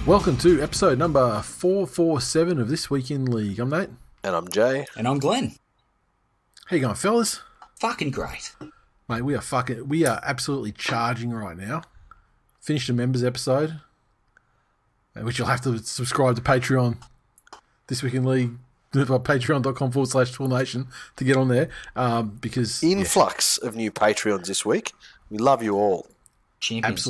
Welcome to episode number 447 of This Week in League. I'm Nate. And I'm Jay. And I'm Glenn. How you going, fellas? Fucking great. Mate, we are absolutely charging right now. Finished a members episode, which you'll have to subscribe to Patreon. This Week in League, patreon.com/TWiL to get on there. Because influx of new Patreons this week. We love you all. Champions.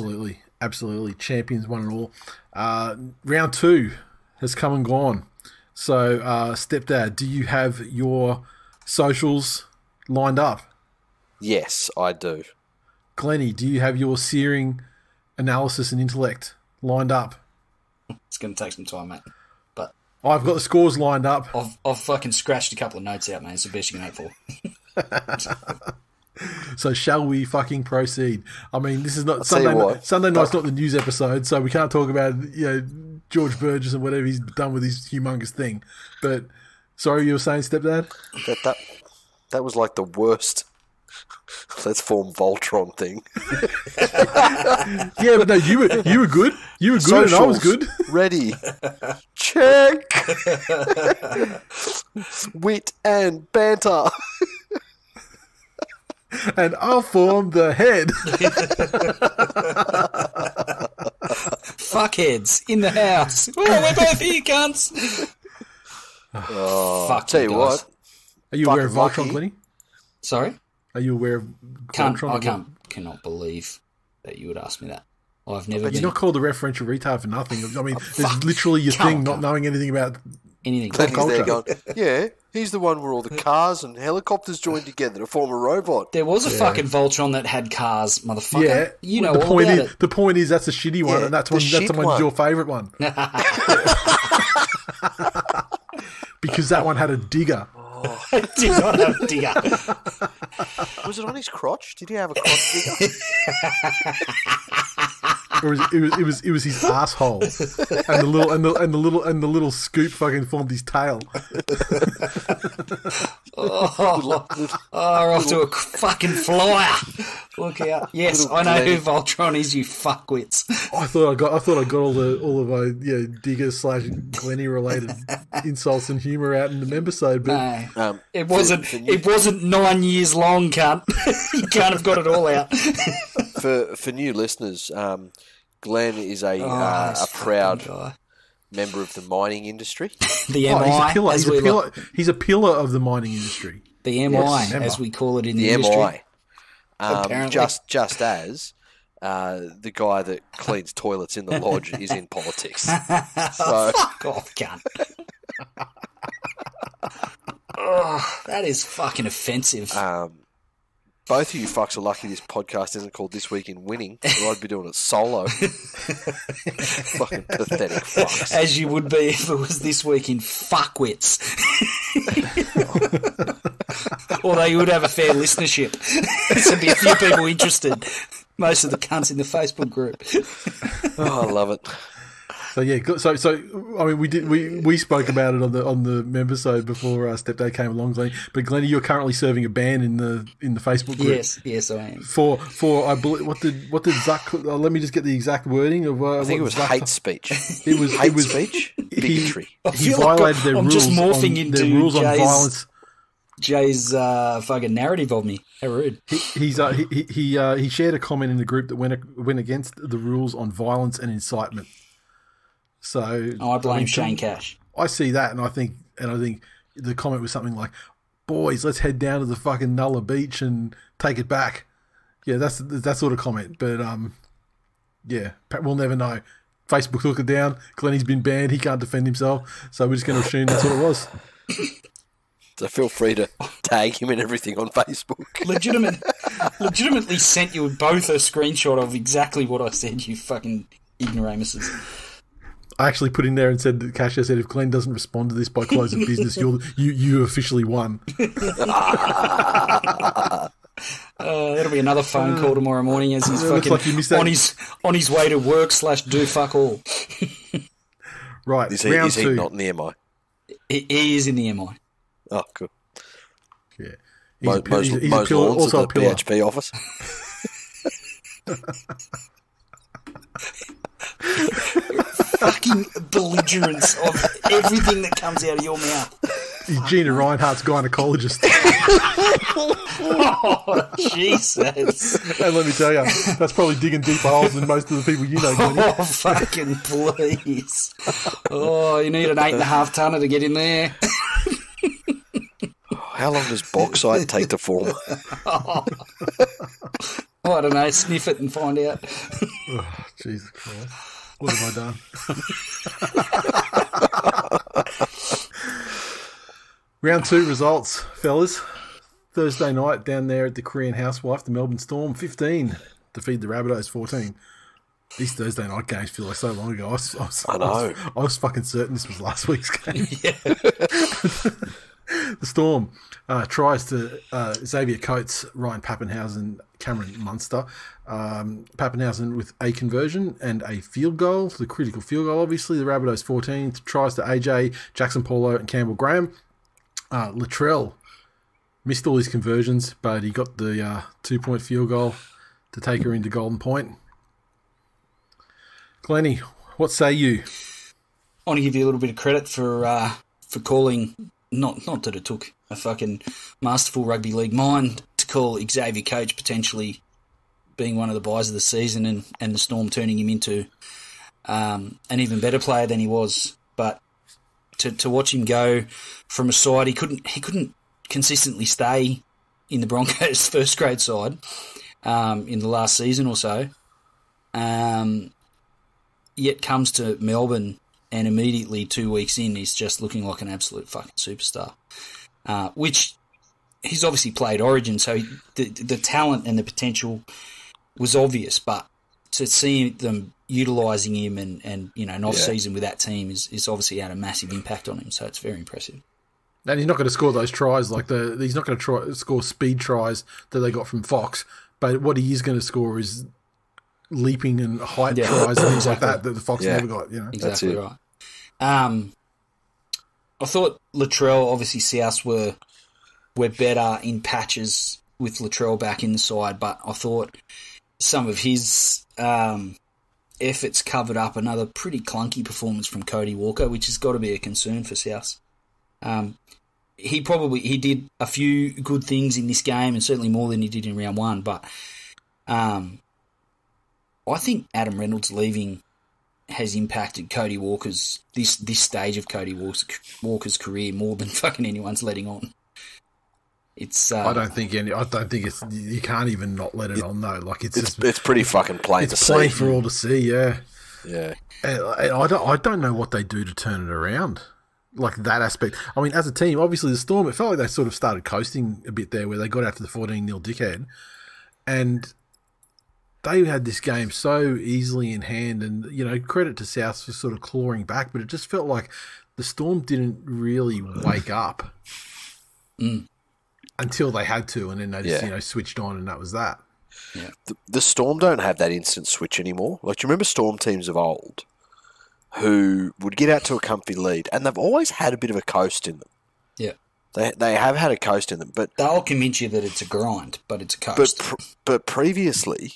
Absolutely. Champions, one and all. Round 2 has come and gone. So, Stepdad, do you have your socials lined up? Yes, I do. Glennie, do you have your searing analysis and intellect lined up? It's going to take some time, mate. But I've got the scores lined up. I've fucking scratched a couple of notes out, mate. It's the best you can hope for. So shall we fucking proceed? I mean, this is not Sunday night's not the news episode, so we can't talk about George Burgess and whatever he's done with his humongous thing. But sorry, you were saying, Stepdad? That was like the worst. Let's form Voltron thing. Yeah, but no, you were good. You were good, socials, and I was good. Ready. Check. Wit and banter. And I'll form the head. Fuckheads in the house. Well, we're both here, cunts. Fuck tell you guys. What. Are you aware of Voltron, Glennie? Sorry? Are you aware of Voltron? I cannot believe that you would ask me that. I've never been... You're not called a referential retard for nothing. I mean, it's literally your thing, not knowing anything about anything. He's there going, yeah, he's the one where all the cars and helicopters joined together to form a robot. There was a fucking Voltron that had cars, motherfucker. Yeah, you know all about it. The point is that's a shitty one, and that's the one is your favourite one. Because that one had a digger. It did not have a digger. Was it on his crotch? Did he have a crotch digger? Or it was his asshole, and the little scoop fucking formed his tail. We're off to a fucking flyer. Look out! Yes, I know who Voltron is. You fuckwits. I thought I got all of my digger / Glennie related insults and humour out in the members-sode, but no, it wasn't 9 years long, cunt. You can't have got it all out. For new listeners, Glenn is a proud member of the mining industry. The MI, he's a pillar of the mining industry. The MI, as we call it in the industry. MI. Just as the guy that cleans toilets in the lodge is in politics. So. Fuck off, cunt. That is fucking offensive. Both of you fucks are lucky this podcast isn't called This Week in Winning, or I'd be doing it solo. Fucking pathetic fucks. As you would be if it was This Week in Fuckwits. Although you would have a fair listenership. There'd be a few people interested. Most of the cunts in the Facebook group. Oh, I love it. So yeah, so I mean, we spoke about it on the membersode before Stepdad came along, Glennie. But Glennie, you're currently serving a ban in the Facebook group. Yes, I am. For I believe what did Zuck? Let me just get the exact wording of. I think it was hate speech. It was hate speech. Bigotry. He violated their rules. Just morphing into their rules on violence. Jay's fucking narrative of me. How rude. He shared a comment in the group that went against the rules on violence and incitement. So I blame Shane Cash. I see that, and I think the comment was something like, "Boys, let's head down to the fucking Nulla Beach and take it back." Yeah, that's that sort of comment. But yeah, we'll never know. Facebook took it down. Glennie's been banned. He can't defend himself, so we're just going to assume that's what it was. So feel free to tag him and everything on Facebook. Legitimately sent you both a screenshot of exactly what I said. You fucking ignoramuses. I actually put in there and said that Casher said if Glenn doesn't respond to this by close of business, you officially won. That'll be another phone call tomorrow morning as he's fucking on his way to work / do fuck all. Right, is he not in the MI? He is in the MI. Oh, cool. Yeah, Mo's lawns at the BHP office. fucking belligerence of everything that comes out of your mouth. He's Gina Reinhardt's gynecologist. Oh, Jesus. And let me tell you, that's probably digging deeper holes than most of the people you know, Glenny. Oh, fucking please. Oh, you need an 8.5 tonner to get in there. How long does bauxite take to form? Oh, I don't know. Sniff it and find out. Oh, Jesus Christ. What have I done? Round 2 results, fellas. Thursday night down there at the Korean Housewife, the Melbourne Storm 15 defeat the Rabbitohs 14. These Thursday night games feel like so long ago. I was fucking certain this was last week's game. Yeah. The Storm tries to Xavier Coates, Ryan Pappenhausen, Cameron Munster. Pappenhausen with a conversion and a field goal, the critical field goal, obviously. The Rabbitohs 14 tries to AJ, Jackson Paulo, and Campbell Graham. Latrell missed all his conversions, but he got the 2-point field goal to take her into Golden Point. Glennie, what say you? I want to give you a little bit of credit for calling. Not that it took a fucking masterful rugby league mind to call Xavier Coates potentially being one of the buys of the season and the Storm turning him into an even better player than he was. But to watch him go from a side, he couldn't consistently stay in the Broncos' first grade side in the last season or so. Yet comes to Melbourne, and immediately 2 weeks in, he's just looking like an absolute fucking superstar. Which he's obviously played Origin, so the talent and the potential was obvious. But to see them utilising him and an off season with that team is obviously had a massive impact on him. So it's very impressive. And he's not going to score those tries he's not going to score speed tries that they got from Fox. But what he is going to score is leaping and height tries and things like that the Fox never got. Exactly right. I thought Latrell, obviously South were better in patches with Latrell back in the side, but I thought some of his efforts covered up another pretty clunky performance from Cody Walker, which has got to be a concern for South. He did a few good things in this game, and certainly more than he did in round 1, but I think Adam Reynolds leaving has impacted Cody Walker's this stage of Cody Walker's career more than fucking anyone's letting on. It's I don't think it's you can't even not let it on though. Like it's pretty fucking plain to see. It's plain for all to see. Yeah. And I don't know what they do to turn it around. Like that aspect. I mean, as a team, obviously the Storm, it felt like they sort of started coasting a bit there, where they got after the 14-0 dickhead, and they had this game so easily in hand, and credit to South for sort of clawing back, but it just felt like the Storm didn't really wake up until they had to, and then they just switched on, and that was that. Yeah. The Storm don't have that instant switch anymore. Like, do you remember Storm teams of old who would get out to a comfy lead, and they've always had a bit of a coast in them. Yeah. They have had a coast in them, but they'll convince you that it's a grind, but it's a coast. But previously,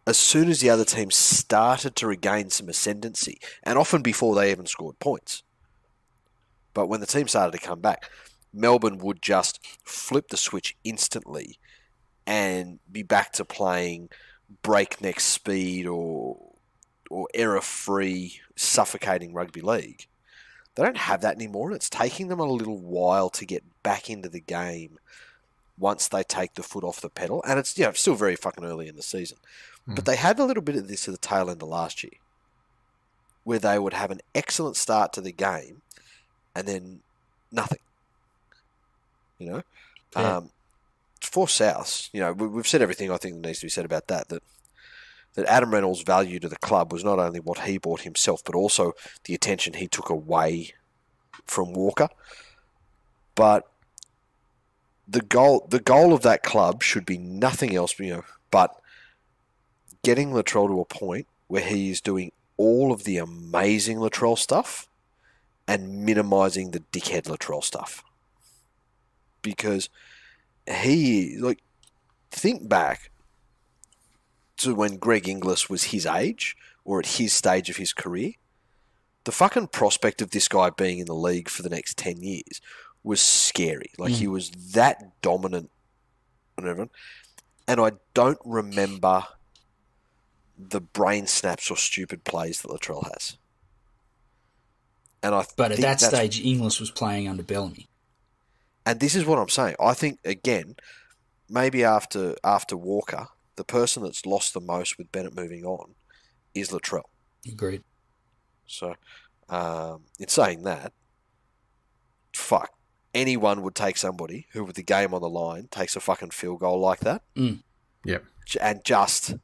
as soon as the other team started to regain some ascendancy, and often before they even scored points, but when the team started to come back, Melbourne would just flip the switch instantly and be back to playing breakneck speed or error-free, suffocating rugby league. They don't have that anymore, and it's taking them a little while to get back into the game once they take the foot off the pedal. And it's still very fucking early in the season. But they had a little bit of this at the tail end of last year, where they would have an excellent start to the game and then nothing. For South, we've said everything I think that needs to be said about that Adam Reynolds' value to the club was not only what he bought himself, but also the attention he took away from Walker. But the goal of that club should be nothing else, but getting Latrell to a point where he is doing all of the amazing Latrell stuff and minimising the dickhead Latrell stuff. Because think back to when Greg Inglis was his age or at his stage of his career, the fucking prospect of this guy being in the league for the next 10 years was scary. Like, he was that dominant and everything. And I don't remember the brain snaps or stupid plays that Latrell has. But at that stage, Inglis was playing under Bellamy. And this is what I'm saying. I think, again, maybe after Walker, the person that's lost the most with Bennett moving on is Latrell. Agreed. So, in saying that, fuck, anyone would take somebody who, with the game on the line, takes a fucking field goal like that. Yep. And just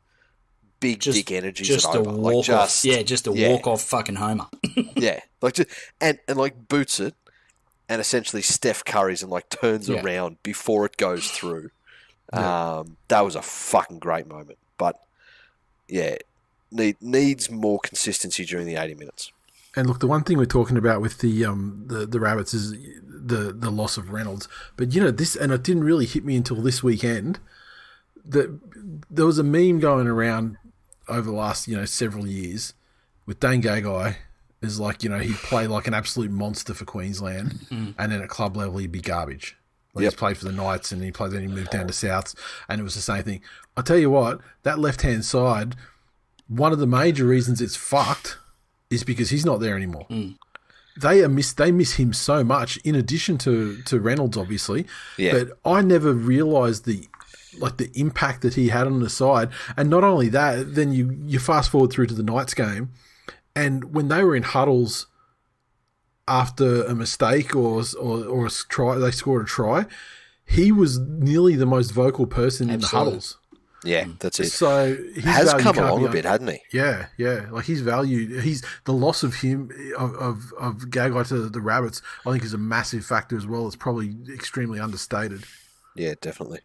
big dick energy. Just a walk off. Yeah, just a walk off fucking homer. Yeah, like and like boots it, and essentially Steph Curry's and like turns around before it goes through. Yeah. That was a fucking great moment. But yeah, needs more consistency during the 80 minutes. And look, the one thing we're talking about with the Rabbits is the loss of Reynolds. But you know this, and it didn't really hit me until this weekend. That there was a meme going around over the last several years with Dane Gagai is like he'd play like an absolute monster for Queensland, and then at club level he'd be garbage. Like he's played for the Knights and then he moved down to Souths, and it was the same thing. I tell you what, that left hand side, one of the major reasons it's fucked is because he's not there anymore. They miss him so much, in addition to Reynolds, obviously. Yeah. But I never realised the impact that he had on the side. And not only that, then you fast forward through to the Knights game, and when they were in huddles after a mistake or a try, they scored a try, he was nearly the most vocal person in the huddles. Yeah, that's it. So his has come along a bit, hasn't he? Yeah. Like his value, the loss of him of Gagai to the Rabbits, I think is a massive factor as well. It's probably extremely understated. Yeah, definitely.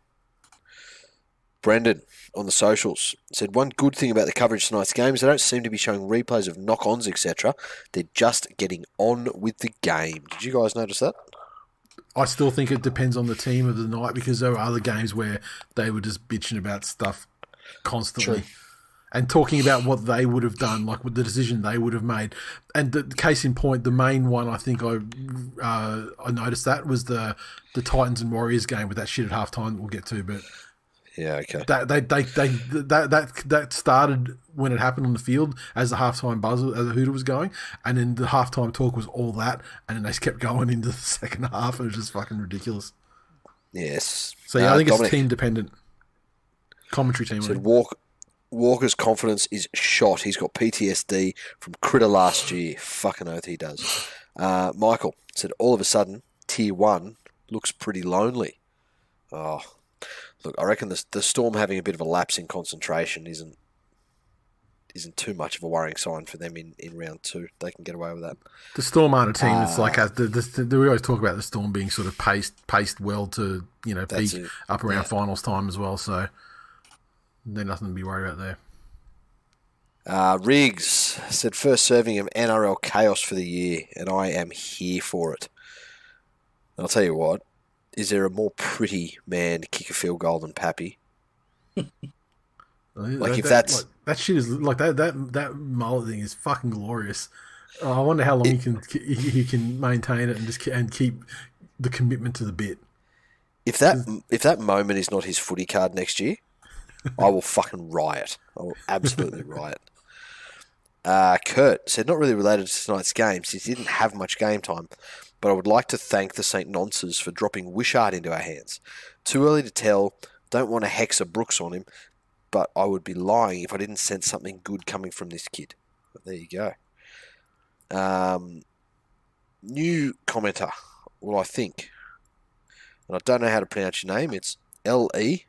Brendan on the socials said, one good thing about the coverage tonight's game is they don't seem to be showing replays of knock-ons, etc. They're just getting on with the game. Did you guys notice that? I still think it depends on the team of the night, because there were other games where they were just bitching about stuff constantly. True. And talking about what they would have done, like the decision they would have made. And the case in point, the main one I think I noticed that was the Titans and Warriors game with that shit at halftime we'll get to, but yeah, okay. That started when it happened on the field as the halftime buzzer, as the hooter was going, and then the halftime talk was all that, and then they kept going into the second half. It was just fucking ridiculous. Yes. So yeah, I think it's team dependent. Commentary team. Said Walker's confidence is shot. He's got PTSD from Critter last year. Fucking oath he does. Michael said all of a sudden Tier 1 looks pretty lonely. Oh. Look, I reckon the Storm having a bit of a lapse in concentration isn't too much of a worrying sign for them in round 2. They can get away with that. The Storm aren't a team that's like we always talk about the Storm being sort of paced well to peak up around finals time as well. So there's nothing to be worried about there. Riggs said first serving of NRL chaos for the year, and I am here for it. And I'll tell you what. Is there a more pretty man to kick a field goal than Pappy? That shit is like that mullet thing is fucking glorious. I wonder how long he can maintain it and keep the commitment to the bit. If that moment is not his footy card next year, I will fucking riot. I will absolutely riot. Kurt said, not really related to tonight's game since he didn't have much game time, but I would like to thank the St. Nonces for dropping Wishart into our hands. Too early to tell, don't want to hex a Brooks on him, but I would be lying if I didn't sense something good coming from this kid. But there you go. New commenter, well, I think, and I don't know how to pronounce your name, it's LEO'_NLL.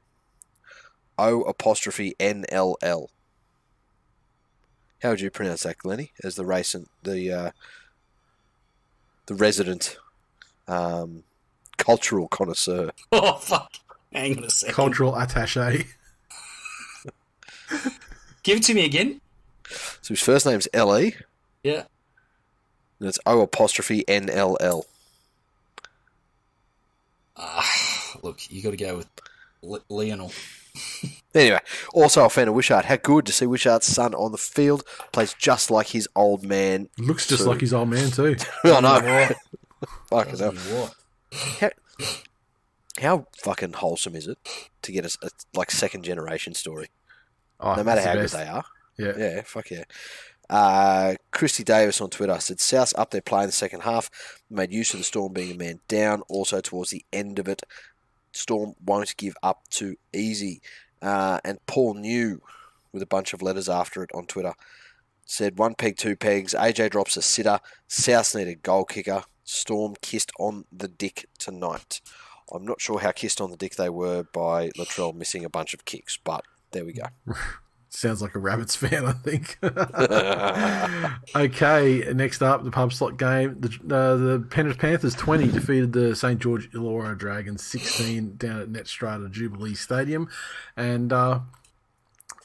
How would you pronounce that, Glennie, as the resident cultural connoisseur? Oh, fuck. Hang on a second. Cultural attaché. Give it to me again. So his first name's LE. Yeah. And it's O'_NLL. Look, you got to go with Lionel. Anyway, also a fan of Wishart. How good to see Wishart's son on the field. Plays just like his old man. Looks just like his old man too. I know. Fucking hell. What? How fucking wholesome is it to get a like second generation story? Oh, No matter that's how the good best. they are. Yeah. Yeah, fuck yeah. Christy Davis on Twitter said South's up their play in the second half, made use of the Storm being a man down. Also towards the end of it, Storm won't give up too easy. And Paul New, with a bunch of letters after it on Twitter, said 1 peg, 2 pegs. AJ drops a sitter. Souths need a goal kicker. Storm kissed on the dick tonight. I'm not sure how kissed on the dick they were by Latrell missing a bunch of kicks, but there we go. Sounds like a Rabbits fan, I think. Okay, next up, the pub slot game. The Penrith Panthers 20 defeated the St. George Illawarra Dragons 16 down at Netstrata Jubilee Stadium. And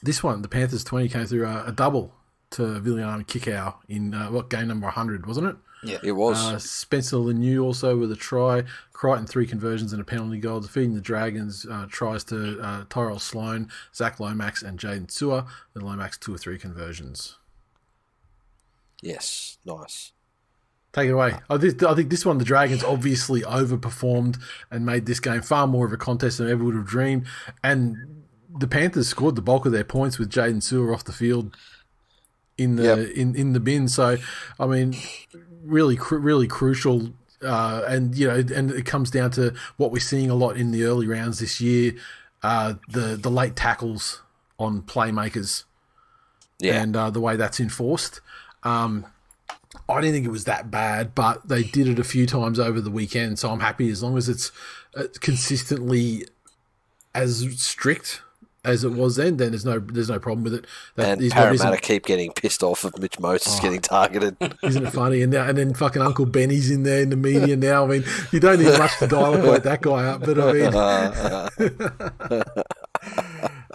this one, the Panthers 20 came through a double to Viliame Kikau in game number 100, wasn't it? Yeah, it was. Spencer Lemieux also with a try. Crichton 3 conversions and a penalty goal. Defeating the Dragons, tries to Tyrell Sloan, Zach Lomax and Jaden Sewer. And Lomax 2 or 3 conversions. Yes, nice. Take it away. I think this one, the Dragons obviously overperformed and made this game far more of a contest than I ever would have dreamed. And the Panthers scored the bulk of their points with Jaden Sewer off the field in the bin. So, I mean, really crucial. And it comes down to what we're seeing a lot in the early rounds this year, the late tackles on playmakers, and the way that's enforced. I didn't think it was that bad, but they did it a few times over the weekend, so I'm happy as long as it's consistently as strict as it was then there's no problem with it. And Parramatta keep getting pissed off of Mitch Moses getting targeted. Isn't it funny? And then fucking Uncle Benny's in there in the media now. I mean, you don't need much to dial that guy up, but I mean...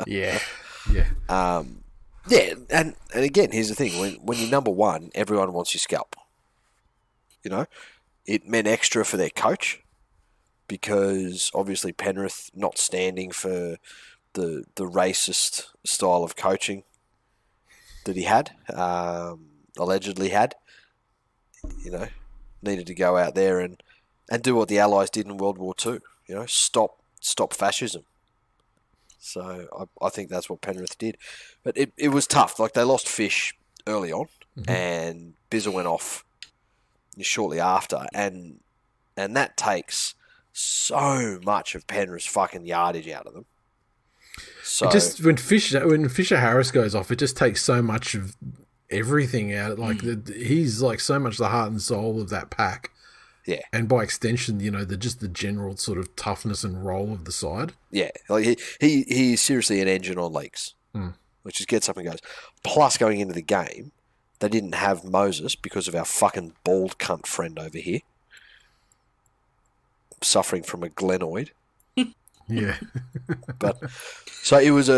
yeah. Yeah, and again, here's the thing. When you're number one, everyone wants your scalp. You know? It meant extra for their coach because obviously Penrith not standing for the racist style of coaching that he had, allegedly had, needed to go out there and do what the Allies did in World War II, stop fascism. So I think that's what Penrith did. But it was tough. Like, they lost Fish early on, and Bizzle went off shortly after, and that takes so much of Penrith's fucking yardage out of them. So it just when Fisher Harris goes off, it just takes so much of everything out. Like he's like so much the heart and soul of that pack. Yeah, and by extension, the general sort of toughness and role of the side. Yeah, like he's seriously an engine on legs, which just gets up and goes. Plus, going into the game, they didn't have Moses because of our fucking bald cunt friend over here, suffering from a glenoid. Yeah, but so it was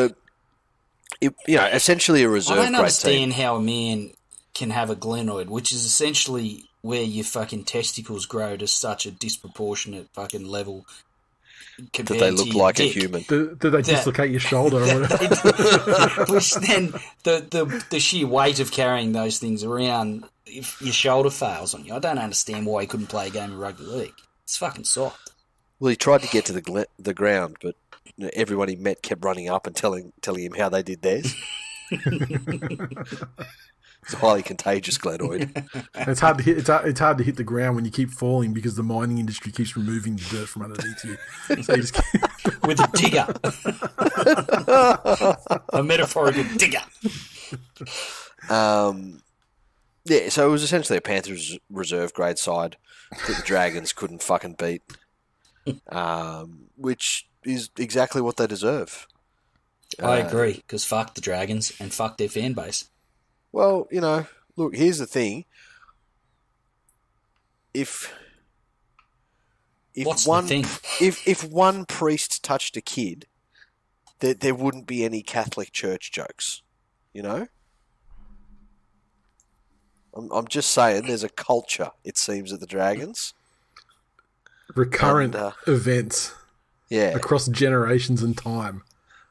essentially a reserve. I don't grade understand team. how a man can have a glenoid, which is essentially where your fucking testicles grow to such a disproportionate fucking level that they look like dick. a human. Do they dislocate your shoulder? Or whatever? Which then the sheer weight of carrying those things around, if your shoulder fails on you, I don't understand why he couldn't play a game of rugby league. It's fucking soft. Well, he tried to get to the ground, but everyone he met kept running up and telling him how they did theirs. It's a highly contagious glenoid. It's hard to hit. It's hard to hit the ground when you keep falling because the mining industry keeps removing the dirt from underneath you. So you just with a digger, a metaphorical digger. Yeah, so it was essentially a Panthers reserve grade side that the Dragons couldn't fucking beat, which is exactly what they deserve. I agree, because fuck the Dragons and fuck their fan base. Well, look, here's the thing. If What's one the thing? if one priest touched a kid, there wouldn't be any Catholic church jokes, I'm just saying, there's a culture, it seems, at the Dragons. recurrent events, yeah, across generations and time.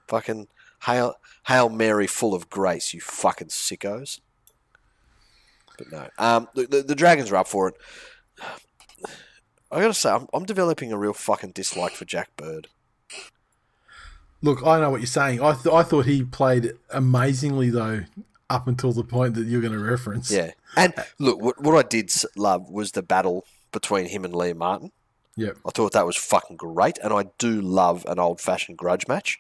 fucking Hail Mary full of grace, you fucking sickos. But no. The Dragons are up for it. I gotta say, I'm developing a real fucking dislike for Jack Bird. Look, I know what you're saying. I thought he played amazingly, though, up until the point that you're going to reference. Yeah. And look, what I did love was the battle between him and Liam Martin. Yep. I thought that was fucking great, and I do love an old-fashioned grudge match.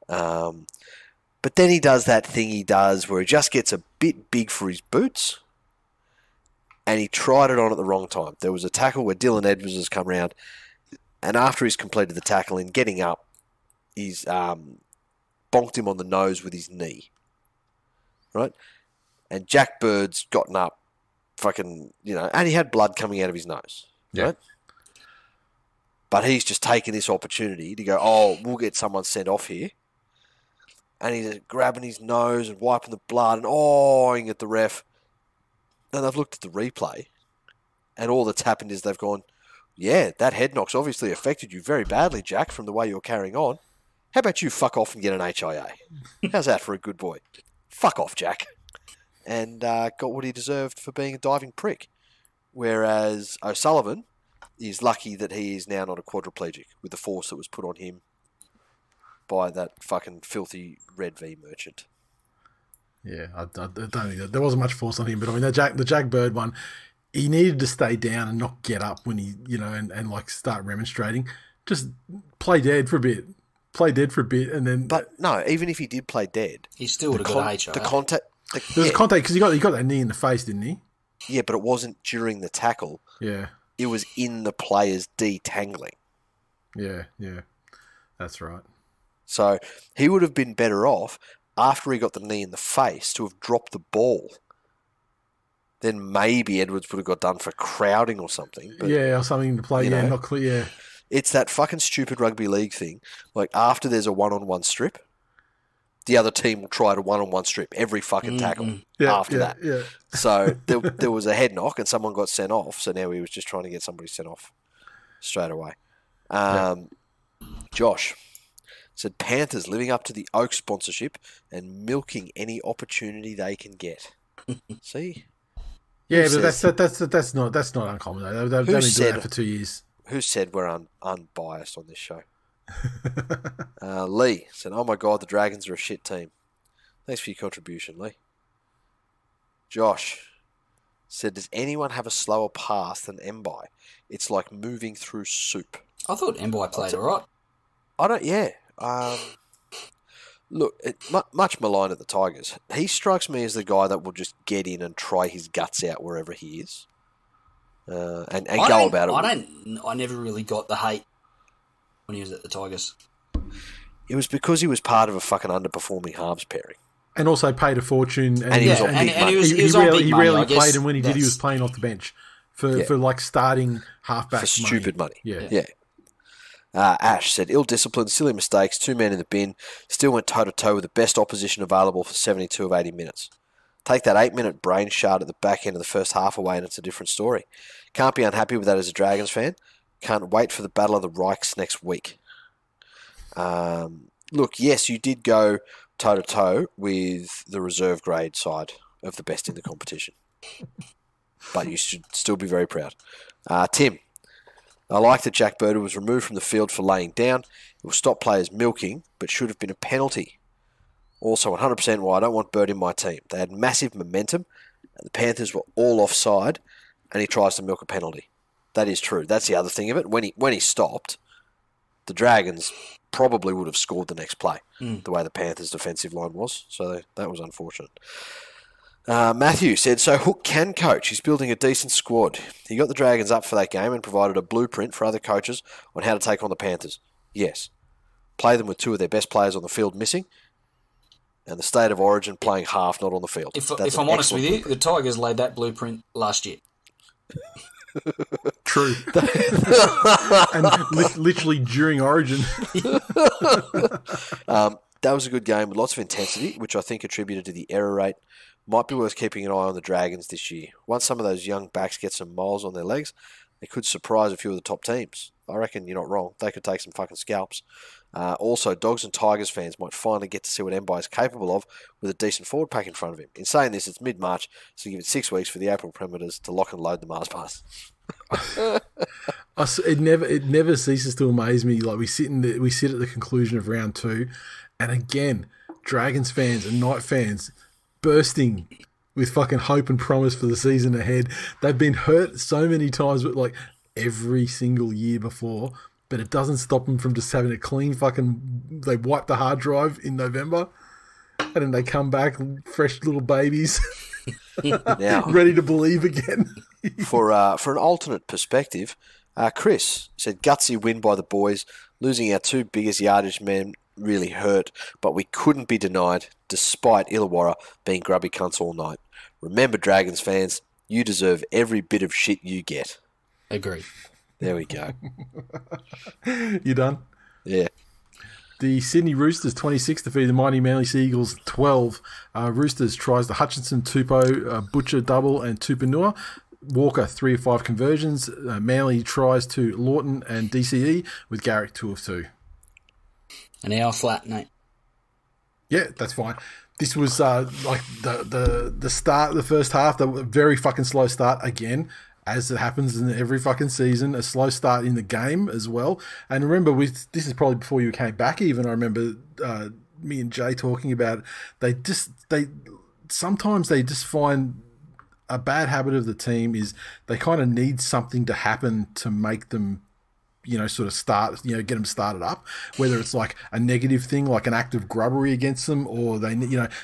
But then he does that thing he does where he just gets a bit big for his boots, and he tried it on at the wrong time. There was a tackle where Dylan Edwards has come round, and after he's completed the tackle and getting up, he's bonked him on the nose with his knee. Right? And Jack Bird's gotten up, fucking, and he had blood coming out of his nose. Yeah. Right? But he's just taken this opportunity to go, oh, we'll get someone sent off here. And he's grabbing his nose and wiping the blood and awing at the ref. And they've looked at the replay, and all that's happened is they've gone, yeah, that head knock's obviously affected you very badly, Jack, from the way you're carrying on. How about you fuck off and get an HIA? How's that for a good boy? Fuck off, Jack. And got what he deserved for being a diving prick. Whereas O'Sullivan is lucky that he is now not a quadriplegic with the force that was put on him by that fucking filthy Red V merchant. Yeah, I don't think there wasn't much force on him, but I mean the Jack Bird one, he needed to stay down and not get up when he and like start remonstrating. Just play dead for a bit, and then. But no, even if he did play dead, he still would have got HIA. The contact. There was contact because he got that knee in the face, didn't he? Yeah, but it wasn't during the tackle. Yeah, it was in the player's detangling. Yeah, that's right. So he would have been better off after he got the knee in the face to have dropped the ball. Then maybe Edwards would have got done for crowding or something. But, or something to play. Yeah, not clear. Yeah. It's that fucking stupid rugby league thing. Like, after there's a one-on-one strip, the other team will try to one-on-one strip every fucking tackle after that. Yeah. So there was a head knock and someone got sent off, so now he was just trying to get somebody sent off straight away. Josh said Panthers living up to the Oak sponsorship and milking any opportunity they can get. See? Yeah, but that's not uncommon though. They've only been doing that for 2 years. Who said we're unbiased on this show? Lee said, "Oh my God, the Dragons are a shit team." Thanks for your contribution, Lee. Josh said, "Does anyone have a slower pass than Mbai? It's like moving through soup." I thought Mbai played all right. I don't. Yeah. Look, much maligned at the Tigers. He strikes me as the guy that will just get in and try his guts out wherever he is, and go about it. I never really got the hate when he was at the Tigers. It was because he was part of a fucking underperforming halves pairing. And also paid a fortune. And he was on big money. He rarely played, and when he did, he was playing off the bench for like starting halfback for stupid money. Yeah. Ash said, ill-disciplined, silly mistakes, 2 men in the bin, still went toe-to-toe with the best opposition available for 72 of 80 minutes. Take that 8-minute brain shard at the back end of the first half away and it's a different story. Can't be unhappy with that as a Dragons fan. Can't wait for the Battle of the Reichs next week. Look, yes, you did go toe-to-toe with the reserve grade side of the best in the competition. But you should still be very proud. Tim, I like that Jack Bird was removed from the field for laying down. It will stop players milking, but should have been a penalty. Also, 100% why I don't want Bird in my team. They had massive momentum, and the Panthers were all offside, and he tries to milk a penalty. That is true. That's the other thing of it. When he stopped, the Dragons probably would have scored the next play, the way the Panthers' defensive line was. So that was unfortunate. Matthew said, so Hook can coach. He's building a decent squad. He got the Dragons up for that game and provided a blueprint for other coaches on how to take on the Panthers. Yes. Play them with 2 of their best players on the field missing and the state of origin playing half not on the field. If I'm honest with you, the Tigers laid that blueprint last year. True. And literally during origin. That was a good game with lots of intensity, which I think attributed to the error rate. Might be worth keeping an eye on the Dragons this year. Once some of those young backs get some miles on their legs, they could surprise a few of the top teams. I reckon you're not wrong. They could take some fucking scalps. Also, Dogs and Tigers fans might finally get to see what Mbai is capable of with a decent forward pack in front of him. In saying this, it's mid-March, so give it 6 weeks for the April Predators to lock and load the Mars bars. It never ceases to amaze me. Like we sit at the conclusion of round 2, and again, Dragons fans and Knight fans bursting with fucking hope and promise for the season ahead. They've been hurt so many times, but like every single year before, but it doesn't stop them from just having a clean fucking. They wipe the hard drive in November, and then they come back fresh little babies, Now, ready to believe again. for an alternate perspective, Chris said, gutsy win by the boys. Losing our 2 biggest yardage men really hurt, but we couldn't be denied, despite Illawarra being grubby cunts all night. Remember, Dragons fans, you deserve every bit of shit you get. Agree. There we go. You done? Yeah. The Sydney Roosters 26 defeated the mighty Manly Sea Eagles 12. Roosters tries the Hutchinson, Tupou, Butcher double and Tupanua. Walker 3 of 5 conversions. Manly tries to Lawton and DCE with Garrick 2 of 2. An hour flat, mate. Yeah, that's fine. This was like the start of the first half. The very fucking slow start again, as it happens in every fucking season. A slow start in the game as well. And remember, this is probably before you came back. Even I remember me and Jay talking about it. They sometimes just find a bad habit of the team is they kind of need something to happen to make them, sort of start, get them started up, whether it's like a negative thing, like an act of grubbery against them, or they,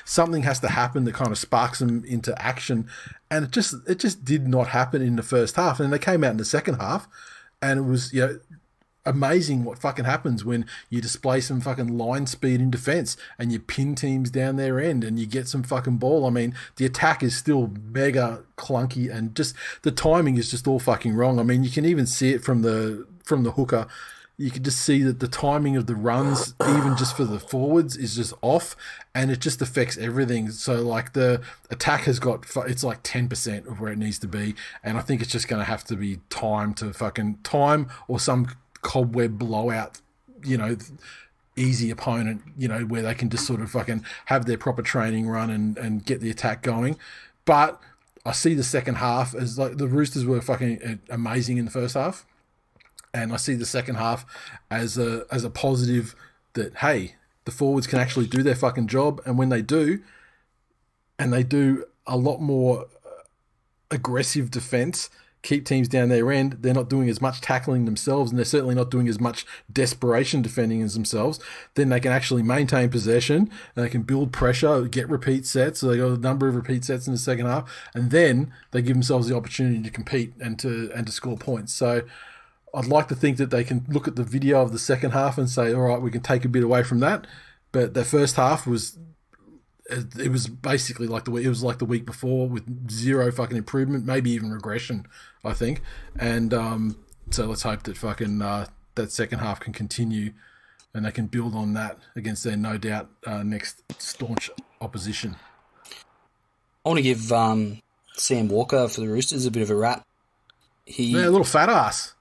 something has to happen that kind of sparks them into action. And it just did not happen in the first half. And they came out in the second half and it was, amazing what fucking happens when you display some fucking line speed in defense and you pin teams down their end and you get some fucking ball. I mean, the attack is still mega clunky and just the timing is just all fucking wrong. I mean, you can even see it from the hooker. You can just see that the timing of the runs, even just for the forwards, is just off, and it just affects everything. So, like, the attack has got, it's like 10% of where it needs to be, and I think it's just going to have to be time or some cobweb blowout, easy opponent, where they can just sort of fucking have their proper training run and get the attack going. But I see the second half as like the Roosters were fucking amazing in the first half. And I see the second half as a positive that, hey, the forwards can actually do their fucking job. And when they do, and they do a lot more aggressive defense, keep teams down their end, they're not doing as much tackling themselves, and they're certainly not doing as much desperation defending as themselves, then they can actually maintain possession, and they can build pressure, get repeat sets. So they got a number of repeat sets in the second half, and then they give themselves the opportunity to compete and to score points. So I'd like to think that they can look at the video of the second half and say, all right, we can take a bit away from that. But the first half was basically like the week before with zero fucking improvement, maybe even regression, I think. And so let's hope that fucking that second half can continue and they can build on that against their no doubt next staunch opposition. I want to give Sam Walker for the Roosters a bit of a rap. A little fat ass.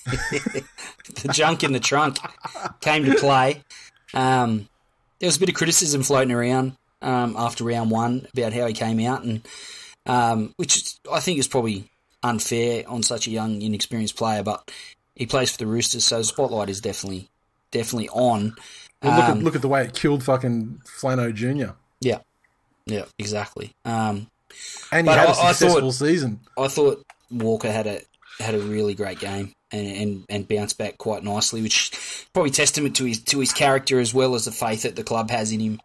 The junk in the trunk came to play. There was a bit of criticism floating around after round 1 about how he came out, and which I think is probably unfair on such a young, inexperienced player. But he plays for the Roosters, so the spotlight is definitely on. Well, look at the way it killed fucking Flano Jr. Yeah, exactly. And he had a successful season. I thought Walker had a really great game and bounced back quite nicely, which is probably testament to his character as well as the faith that the club has in him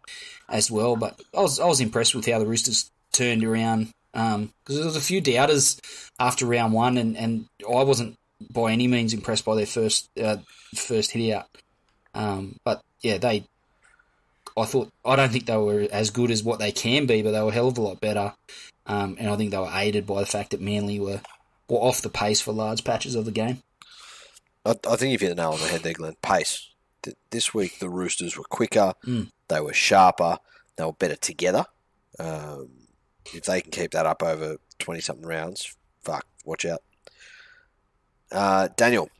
as well. But I was impressed with how the Roosters turned around because there was a few doubters after round 1, and I wasn't by any means impressed by their first hit out. But yeah, I don't think they were as good as what they can be, but they were a hell of a lot better. And I think they were aided by the fact that Manly were off the pace for large patches of the game. I think you've hit the nail on the head there, Glenn. Pace. This week the Roosters were quicker, they were sharper, they were better together. If they can keep that up over 20-something rounds, fuck, watch out. Daniel,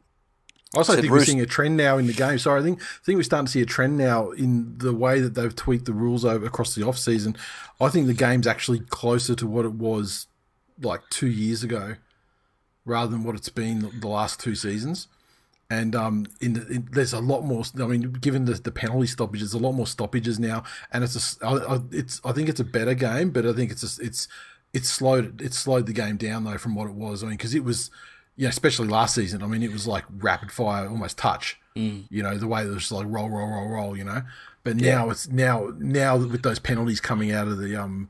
I also Said think we're seeing a trend now in the game. Sorry, I think we're starting to see a trend now in the way that they've tweaked the rules over across the off season. I think the game's actually closer to what it was like 2 years ago, rather than what it's been the last 2 seasons. And there's a lot more. I mean, given the penalty stoppages, there's a lot more stoppages now, and I think it's a better game, but I think it's slowed the game down though from what it was. I mean, because it was, especially last season. I mean, it was like rapid fire, almost touch. The way it was just like roll. But now it's now with those penalties coming out of the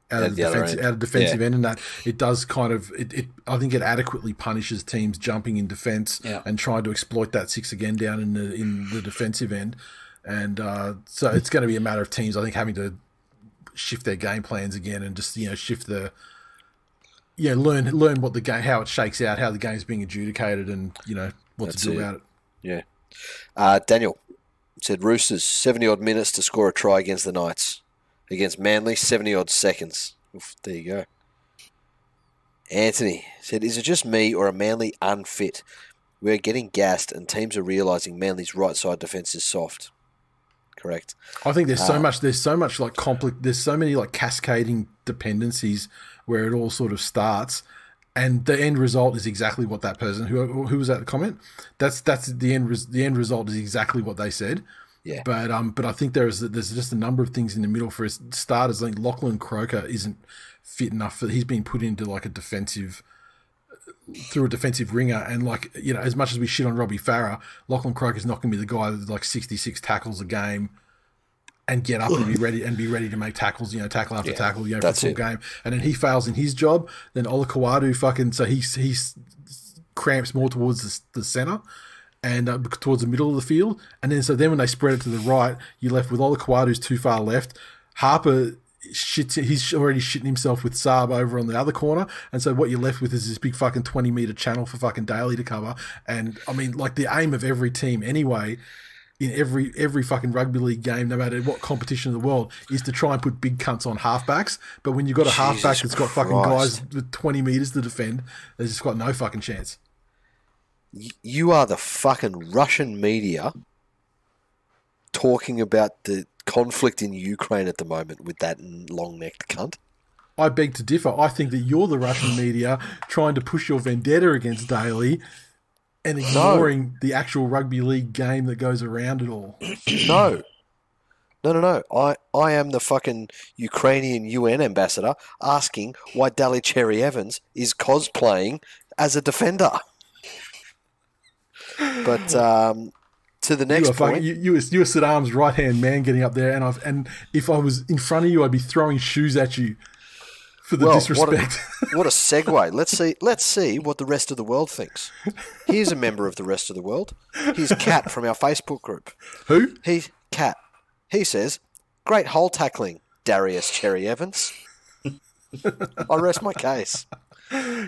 out of defensive end, and that it does kind of I think it adequately punishes teams jumping in defence and trying to exploit that 6 again down in the defensive end, and so it's going to be a matter of teams, I think, having to shift their game plans again and just shift the learn what the game, how it shakes out, how the game's being adjudicated, and what to do about it. Daniel said Roosters 70-odd minutes to score a try against the Knights. Against Manly, 70-odd seconds. Oof, there you go. Anthony said, is it just me or are Manly unfit? We're getting gassed and teams are realising Manly's right side defence is soft. Correct. I think there's so much like there's so many like cascading dependencies where it all sort of starts, and the end result is exactly what that person who was at the comment. That's the end result is exactly what they said. Yeah. But I think there's just a number of things in the middle. For starters, I think Lachlan Croker isn't fit enough. He's been put into like a defensive ringer, and as much as we shit on Robbie Farah, Lachlan Croker's not going to be the guy that's like 66 tackles a game and get up and be ready to make tackles, tackle after tackle, for the full game. And then he fails in his job, then Ola Kawadu so he cramps more towards the centre and towards the middle of the field. And then when they spread it to the right, you're left with Ola Kawadu who's too far left. Harper he's already shitting himself with Saab over on the other corner, and so what you're left with is this big fucking 20-metre channel for fucking Daly to cover. And I mean, like, the aim of every team anyway, in every fucking rugby league game, no matter what competition in the world, is to try and put big cunts on halfbacks. But when you've got a halfback that's got fucking guys with 20 metres to defend, they've just got no fucking chance. You are the fucking Russian media talking about the conflict in Ukraine at the moment with that long-necked cunt. I beg to differ. I think that you're the Russian media trying to push your vendetta against Daly and ignoring the actual rugby league game that goes around it all. No. I am the fucking Ukrainian UN ambassador asking why Daly Cherry Evans is cosplaying as a defender. But to the next point, you were Saddam's right-hand man getting up there, and if I was in front of you, I'd be throwing shoes at you for the disrespect. What a segue. Let's see what the rest of the world thinks. Here's a member of the rest of the world. Here's Kat from our Facebook group. Who? Kat. He says, great hole tackling, Darius Cherry Evans. I rest my case.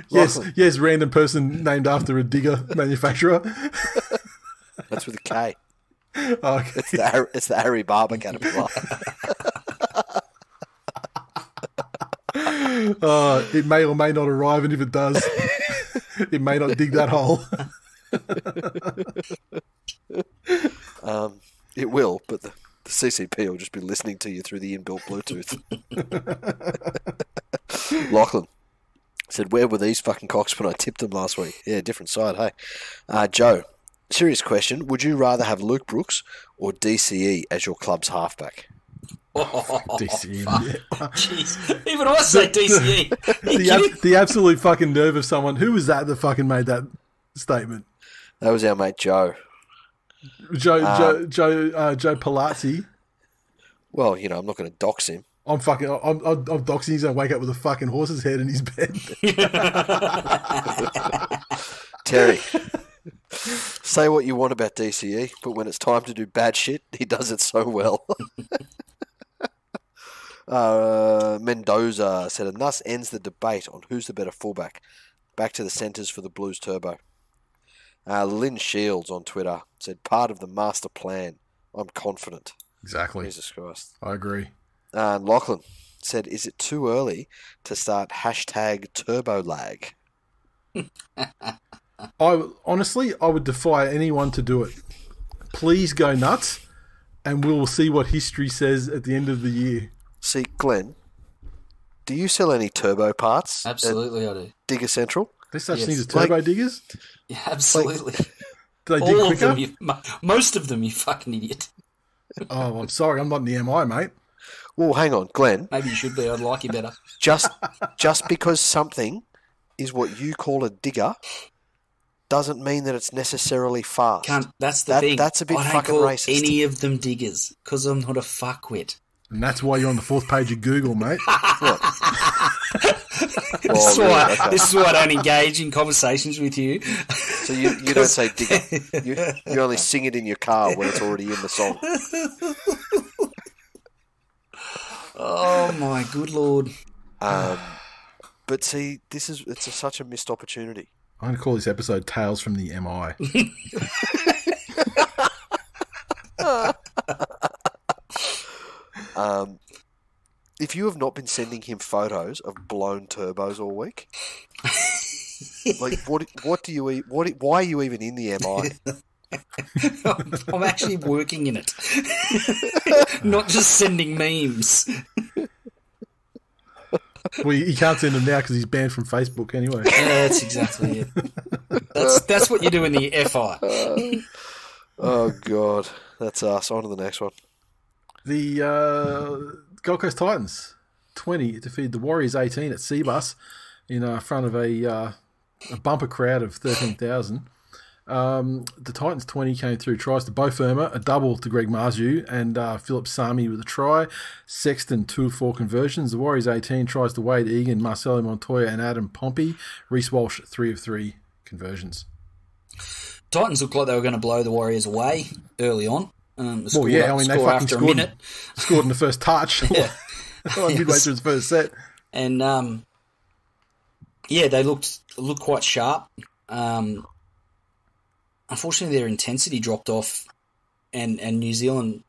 Yes, random person named after a digger manufacturer. That's with a K. Oh, okay. It's the Harry Barber caterpillar. It may or may not arrive, and if it does, it may not dig that hole. It will, but the CCP will just be listening to you through the inbuilt Bluetooth. Lachlan said, where were these fucking cocks when I tipped them last week? Yeah, different side, hey. Joe, serious question. Would you rather have Luke Brooks or DCE as your club's halfback? DCE. Jeez. Even I say DCE. The absolute fucking nerve of someone. Who was that fucking made that statement? That was our mate Joe. Joe Palazzi. Well, I'm not going to dox him. I'm doxing. He's going to wake up with a fucking horse's head in his bed. Terry, say what you want about DCE, but when it's time to do bad shit, he does it so well. Mendoza said, and thus ends the debate on who's the better fullback. Back to the centres for the Blues Turbo. Lynn Shields on Twitter said, part of the master plan. I'm confident. Exactly. Jesus Christ. I agree. Lachlan said, is it too early to start hashtag turbo lag? Honestly, I would defy anyone to do it. Please go nuts, and we'll see what history says at the end of the year. See, Glenn, do you sell any turbo parts? Absolutely, I do. Digger Central? There's such Yes. things as turbo diggers? Yeah, absolutely. Do they dig All of quicker? them. Most of them, you fucking idiot. Oh, I'm sorry, I'm not in the MI, mate. Well, hang on, Glenn. Maybe you should be. I'd like you better. Just because something is what you call a digger doesn't mean that it's necessarily fast. That's the thing. That's a bit I don't fucking call racist. any of them diggers because I'm not a fuckwit. And that's why you're on the 4th page of Google, mate. What? This is really? why Okay. this is why I don't engage in conversations with you. So you don't say digger. You only sing it in your car when it's already in the song. Oh my good lord! But see, it's such a missed opportunity. I'm going to call this episode Tales from the MI. If you have not been sending him photos of blown turbos all week, like what do you eat? Why are you even in the MI? I'm actually working in it, not just sending memes. Well, you can't send him now because he's banned from Facebook anyway. That's exactly it. That's what you do in the FI. Oh God, that's us. On to the next one. The Gold Coast Titans 20 defeated the Warriors 18 at Seabus in front of a bumper crowd of 13,000. The Titans 20 came through tries to Bo Firma, a double to Greg Marzu, and Philip Sami with a try. Sexton 2 of 4 conversions. The Warriors 18 tries to Wade Egan, Marcelo Montoya, and Adam Pompey. Reece Walsh 3 of 3 conversions. Titans looked like they were going to blow the Warriors away early on. They fucking after a minute. Scored in the first touch. Yeah. Midway through the first set. And they looked quite sharp. Unfortunately, their intensity dropped off, and New Zealand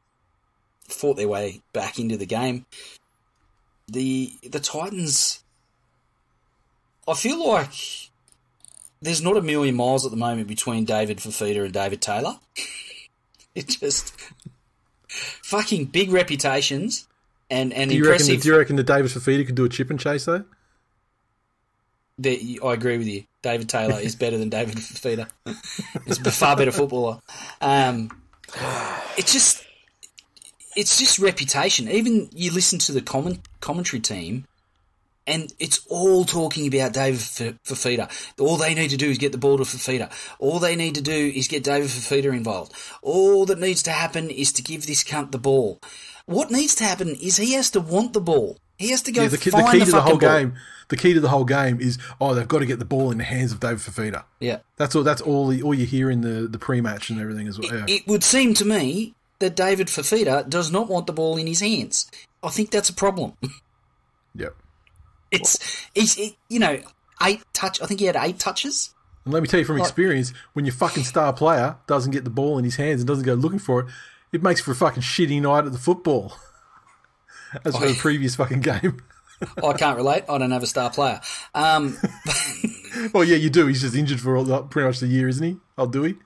fought their way back into the game. The Titans, I feel like there's not a million miles at the moment between David Fafita and David Taylor. It just fucking big reputations and impressive. Do you reckon that David Fafita could do a chip and chase though? I agree with you. David Taylor is better than David Fafita. He's a far better footballer. It's just reputation. Even you listen to the commentary team, and it's all talking about David Fafita. All they need to do is get the ball to Fafita. All they need to do is get David Fafita involved. All that needs to happen is to give this cunt the ball. What needs to happen is he has to want the ball. He has to go find the whole game. The key to the whole game is they've got to get the ball in the hands of David Fafita. Yeah, that's all you hear in the pre-match and everything as well. Yeah. It would seem to me that David Fafita does not want the ball in his hands. I think that's a problem. Yep. He's 8 touch. I think he had 8 touches. And let me tell you from experience, when your fucking star player doesn't get the ball in his hands and doesn't go looking for it, it makes for a fucking shitty night at the football. As for the previous fucking game. I can't relate. I don't have a star player. Well, yeah, you do. He's just injured for pretty much the year, isn't he? Dewey?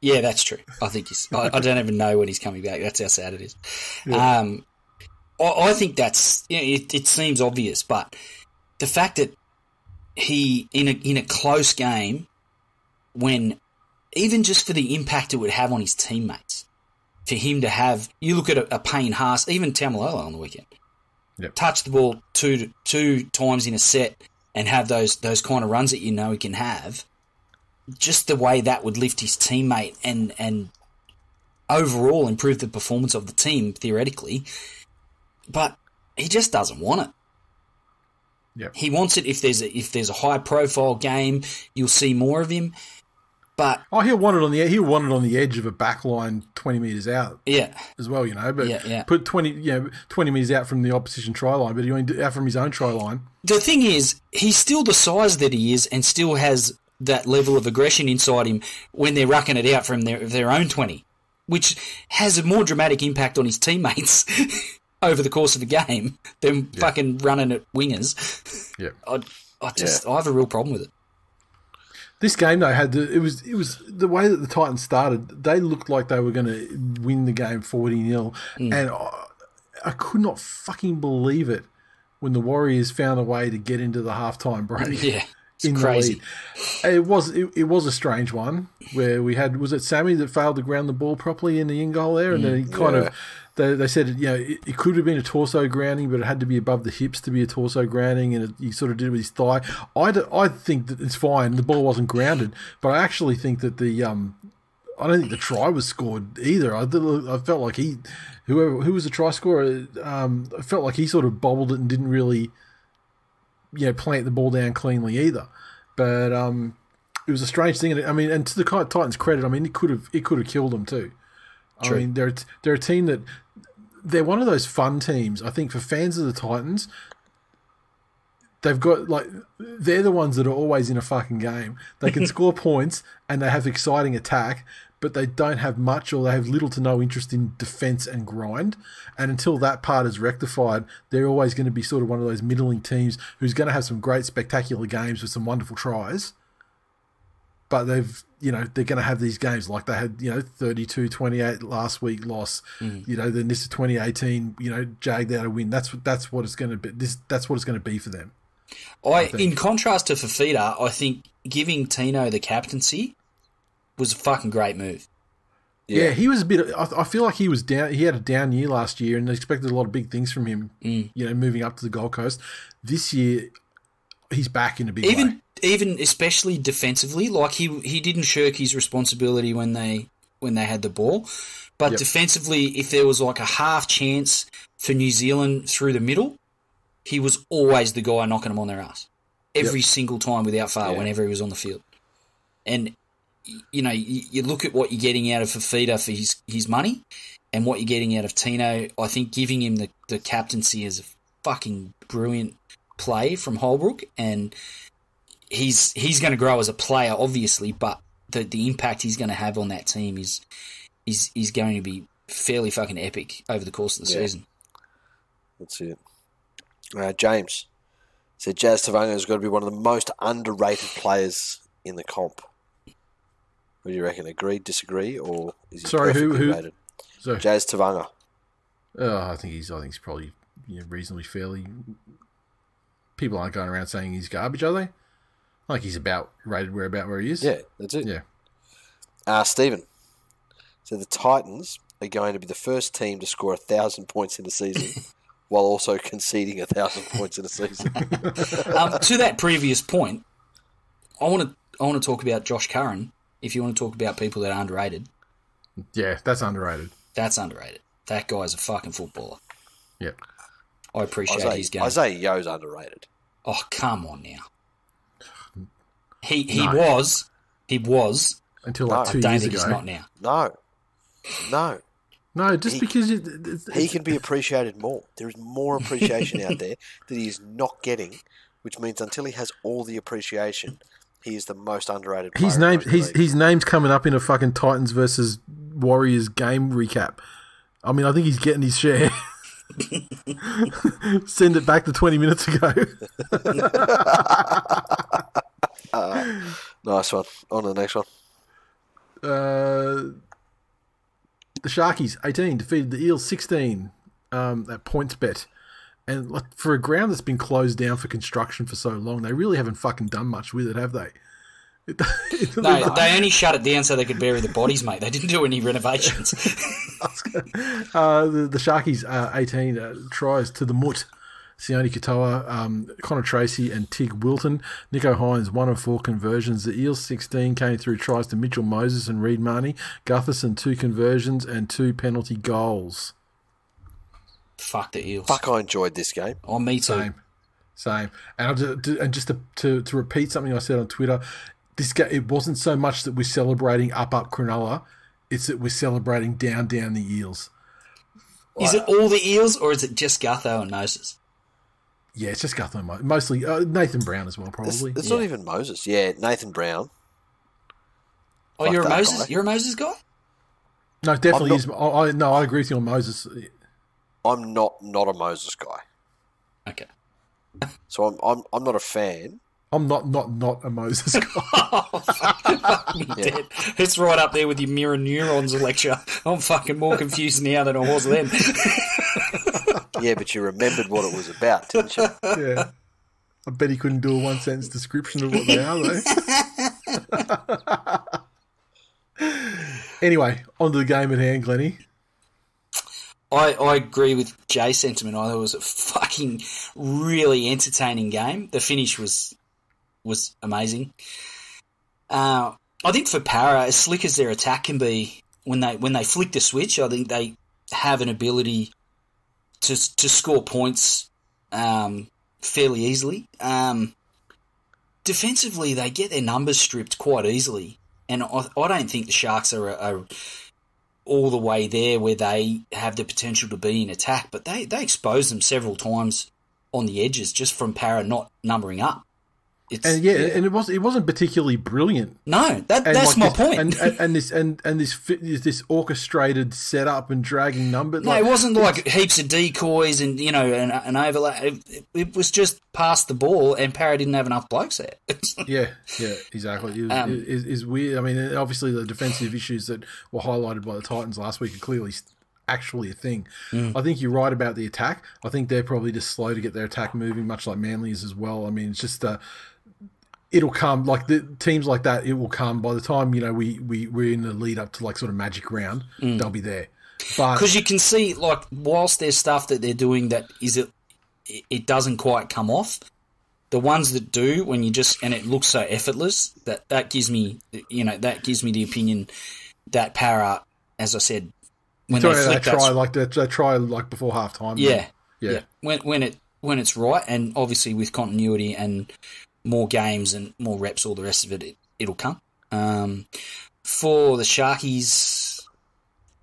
Yeah, that's true. I think he's. I don't even know when he's coming back. That's how sad it is. Yeah. I think that's. It seems obvious, but the fact that he in a close game, when even just for the impact it would have on his teammates, for him to have, you look at a Payne Haas, even Tamalolo on the weekend, touch the ball two times in a set and have those kind of runs that you know he can have, just the way that would lift his teammate and overall improve the performance of the team, theoretically. But he just doesn't want it. Yep. He wants it if there's a high-profile game, you'll see more of him. But he'll want it on the edge of a back line 20 metres out. Yeah. As well, But put 20 metres out from the opposition try line, but he only out from his own try line. The thing is, he's still the size that he is and still has that level of aggression inside him when they're rucking it out from their own 20, which has a more dramatic impact on his teammates over the course of a game than fucking running at wingers. Yeah. I have a real problem with it. This game though it was the way that the Titans started. They looked like they were going to win the game 40-0, and I could not fucking believe it when the Warriors found a way to get into the halftime break. Yeah, it's crazy. It was a strange one where we had, was it Sammy that failed to ground the ball properly in the in goal there, and then he kind of. They said, it could have been a torso grounding, but it had to be above the hips to be a torso grounding, and he sort of did it with his thigh. I think that it's fine. The ball wasn't grounded, but I actually think that I don't think the try was scored either. I felt like who was the try scorer, I felt like he sort of bobbled it and didn't really, plant the ball down cleanly either. But it was a strange thing. I mean, and to the Titans' credit, I mean, it could have killed them too. True. I mean, they're a team that they're one of those fun teams. I think for fans of the Titans, they've got they're the ones that are always in a fucking game. They can score points and they have exciting attack, but they don't have much, or they have little to no interest in defense and grind. And until that part is rectified, they're always going to be sort of one of those middling teams who's going to have some great spectacular games with some wonderful tries. But they're going to have these games like they had, 32-28 last week loss. Then this is 2018, jagged out a win. That's what it's going to be. That's what it's going to be for them. In contrast to Fafita, I think giving Tino the captaincy was a fucking great move. Yeah, he was a bit. I feel like he was down. He had a down year last year, and they expected a lot of big things from him. Moving up to the Gold Coast this year, he's back in a big way. Even especially defensively, like he didn't shirk his responsibility when they had the ball, but defensively, if there was like a half chance for New Zealand through the middle, he was always the guy knocking them on their ass every single time without fail whenever he was on the field. And you look at what you're getting out of Fafita for his money, and what you're getting out of Tino. I think giving him the captaincy is a fucking brilliant play from Holbrook, and he's going to grow as a player, obviously, but the impact he's going to have on that team is going to be fairly fucking epic over the course of the season. That's it. James said Jazz Tavanga has got to be one of the most underrated players in the comp. What do you reckon? Agree, disagree, or is he perfectly rated? Sorry. Jazz Tavanga. I think he's probably reasonably fairly. People aren't going around saying he's garbage, are they? Like he's about rated where he is. Yeah, that's it. Yeah. Stephen. So the Titans are going to be the first team to score 1,000 points in a season, while also conceding 1,000 points in a season. To that previous point, I want to talk about Josh Curran. If you want to talk about people that are underrated, yeah, that's underrated. That's underrated. That guy's a fucking footballer. Yep. I appreciate his game. Isaiah Yo's underrated. Oh, come on now. He was until like 2 years ago. I don't think he's not now. No, just because he can be appreciated more. There is more appreciation out there that he is not getting, which means until he has all the appreciation, he is the most underrated player. His name's coming up in a fucking Titans versus Warriors game recap. I mean, I think he's getting his share. Send it back to 20 minutes ago. Nice one. On to the next one. The Sharkies, 18, defeated the Eels, 16 at points bet. And for a ground that's been closed down for construction for so long, they really haven't fucking done much with it, have they? No, they only shut it down so they could bury the bodies, mate. They didn't do any renovations. The Sharkies, 18 tries to the Mutt. Sione Katoa, Connor Tracy and Tig Wilton. Nico Hines, 1 of 4 conversions. The Eels, 16, came through tries to Mitchell Moses and Reed Marnie. Gutherson, 2 conversions and 2 penalty goals. Fuck the Eels. Fuck, I enjoyed this game. Oh, me too. Same. And just to repeat something I said on Twitter, this game, it wasn't so much that we're celebrating up Cronulla, it's that we're celebrating down the Eels. Is it all the Eels, or is it just Gutho and Moses? Yeah, it's just Gutho and Moses. Mostly Nathan Brown as well, probably. It's not even Moses. Yeah, Nathan Brown. Oh, you're a Moses? Guy. You're a Moses guy? No, definitely is. I agree with you on Moses. I'm not a Moses guy. Okay. So I'm not a fan, I'm not a Moses guy. Oh, fuck me dead. It's right up there with your mirror neurons lecture. I'm fucking more confused now than I was then. Yeah, but you remembered what it was about, didn't you? Yeah. I bet he couldn't do a one-sentence description of what they are, though. Anyway, on to the game at hand, Glennie. I agree with Jay's sentiment. I thought it was a fucking really entertaining game. The finish was amazing. I think for Para, as slick as their attack can be, when they flick the switch, I think they have an ability to score points fairly easily. Defensively, they get their numbers stripped quite easily, and I don't think the Sharks are all the way there where they have the potential to be in attack, but they expose them several times on the edges just from Para not numbering up. And it wasn't particularly brilliant. No, that's my point. And this orchestrated setup and dragging number. No, it wasn't like heaps of decoys and an overlap. It was just pass the ball, and Para didn't have enough blokes there. yeah, exactly. It's weird. I mean, obviously the defensive issues that were highlighted by the Titans last week are clearly actually a thing. I think you're right about the attack. I think they're probably just slow to get their attack moving, much like Manly is as well. I mean, it's just it'll come, like the teams like that. It will come by the time we're in the lead up to like sort of magic round. They'll be there, but because you can see, like, whilst there's stuff that they're doing that it doesn't quite come off. The ones that do, when you just, and it looks so effortless, that gives me the opinion that Para, as I said, when they flick they try like before half time. Yeah. When it's right, and obviously with continuity and more games and more reps, all the rest of it'll come. For the Sharkies,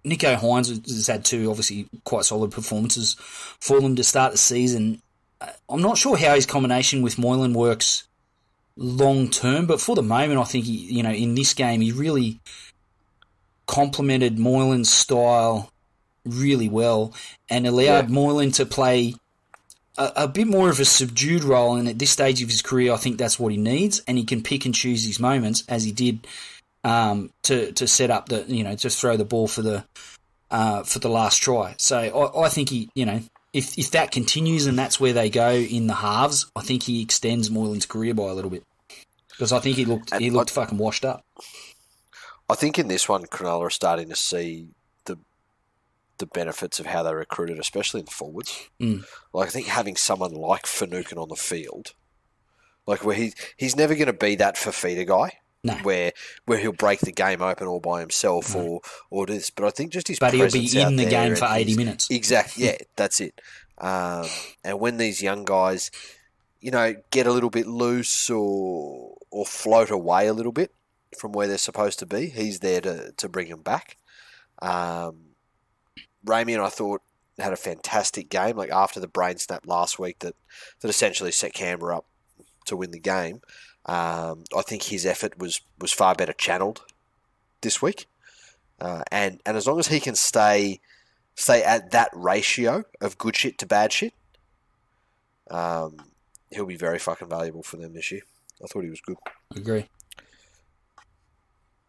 Nico Hines has had two obviously quite solid performances for them to start the season. I'm not sure how his combination with Moylan works long term, but for the moment, I think he, in this game, he really complemented Moylan's style really well and allowed Moylan to play a bit more of a subdued role. And at this stage of his career, I think that's what he needs, and he can pick and choose his moments, as he did to set up to throw the ball for the last try. So I think he, if that continues and that's where they go in the halves, I think he extends Moylan's career by a little bit, because I think he looked fucking washed up. I think in this one, Cronulla are starting to see the benefits of how they recruited, especially in the forwards. Like, I think having someone like Finucane on the field, like where he's never going to be that Fafita guy, where he'll break the game open all by himself or this. But I think just his presence, he'll be in the game for 80 minutes. Exactly. Yeah, that's it. And when these young guys, get a little bit loose or float away a little bit from where they're supposed to be, he's there to bring them back. Ramien, I thought, had a fantastic game. Like, after the brain snap last week that essentially set Canberra up to win the game, I think his effort was far better channeled this week. And as long as he can stay at that ratio of good shit to bad shit, he'll be very fucking valuable for them this year. I thought he was good. Agree.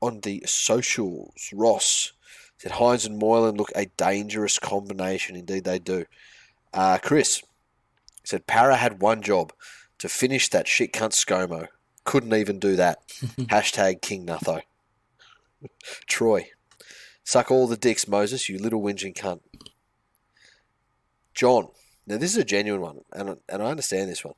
On the socials, Ross said Hines and Moylan look a dangerous combination. Indeed, they do. Chris said Para had one job, to finish that shit cunt ScoMo. Couldn't even do that. Hashtag King Nutho. Troy, suck all the dicks, Moses, you little whinging cunt. John, now this is a genuine one, and I understand this one.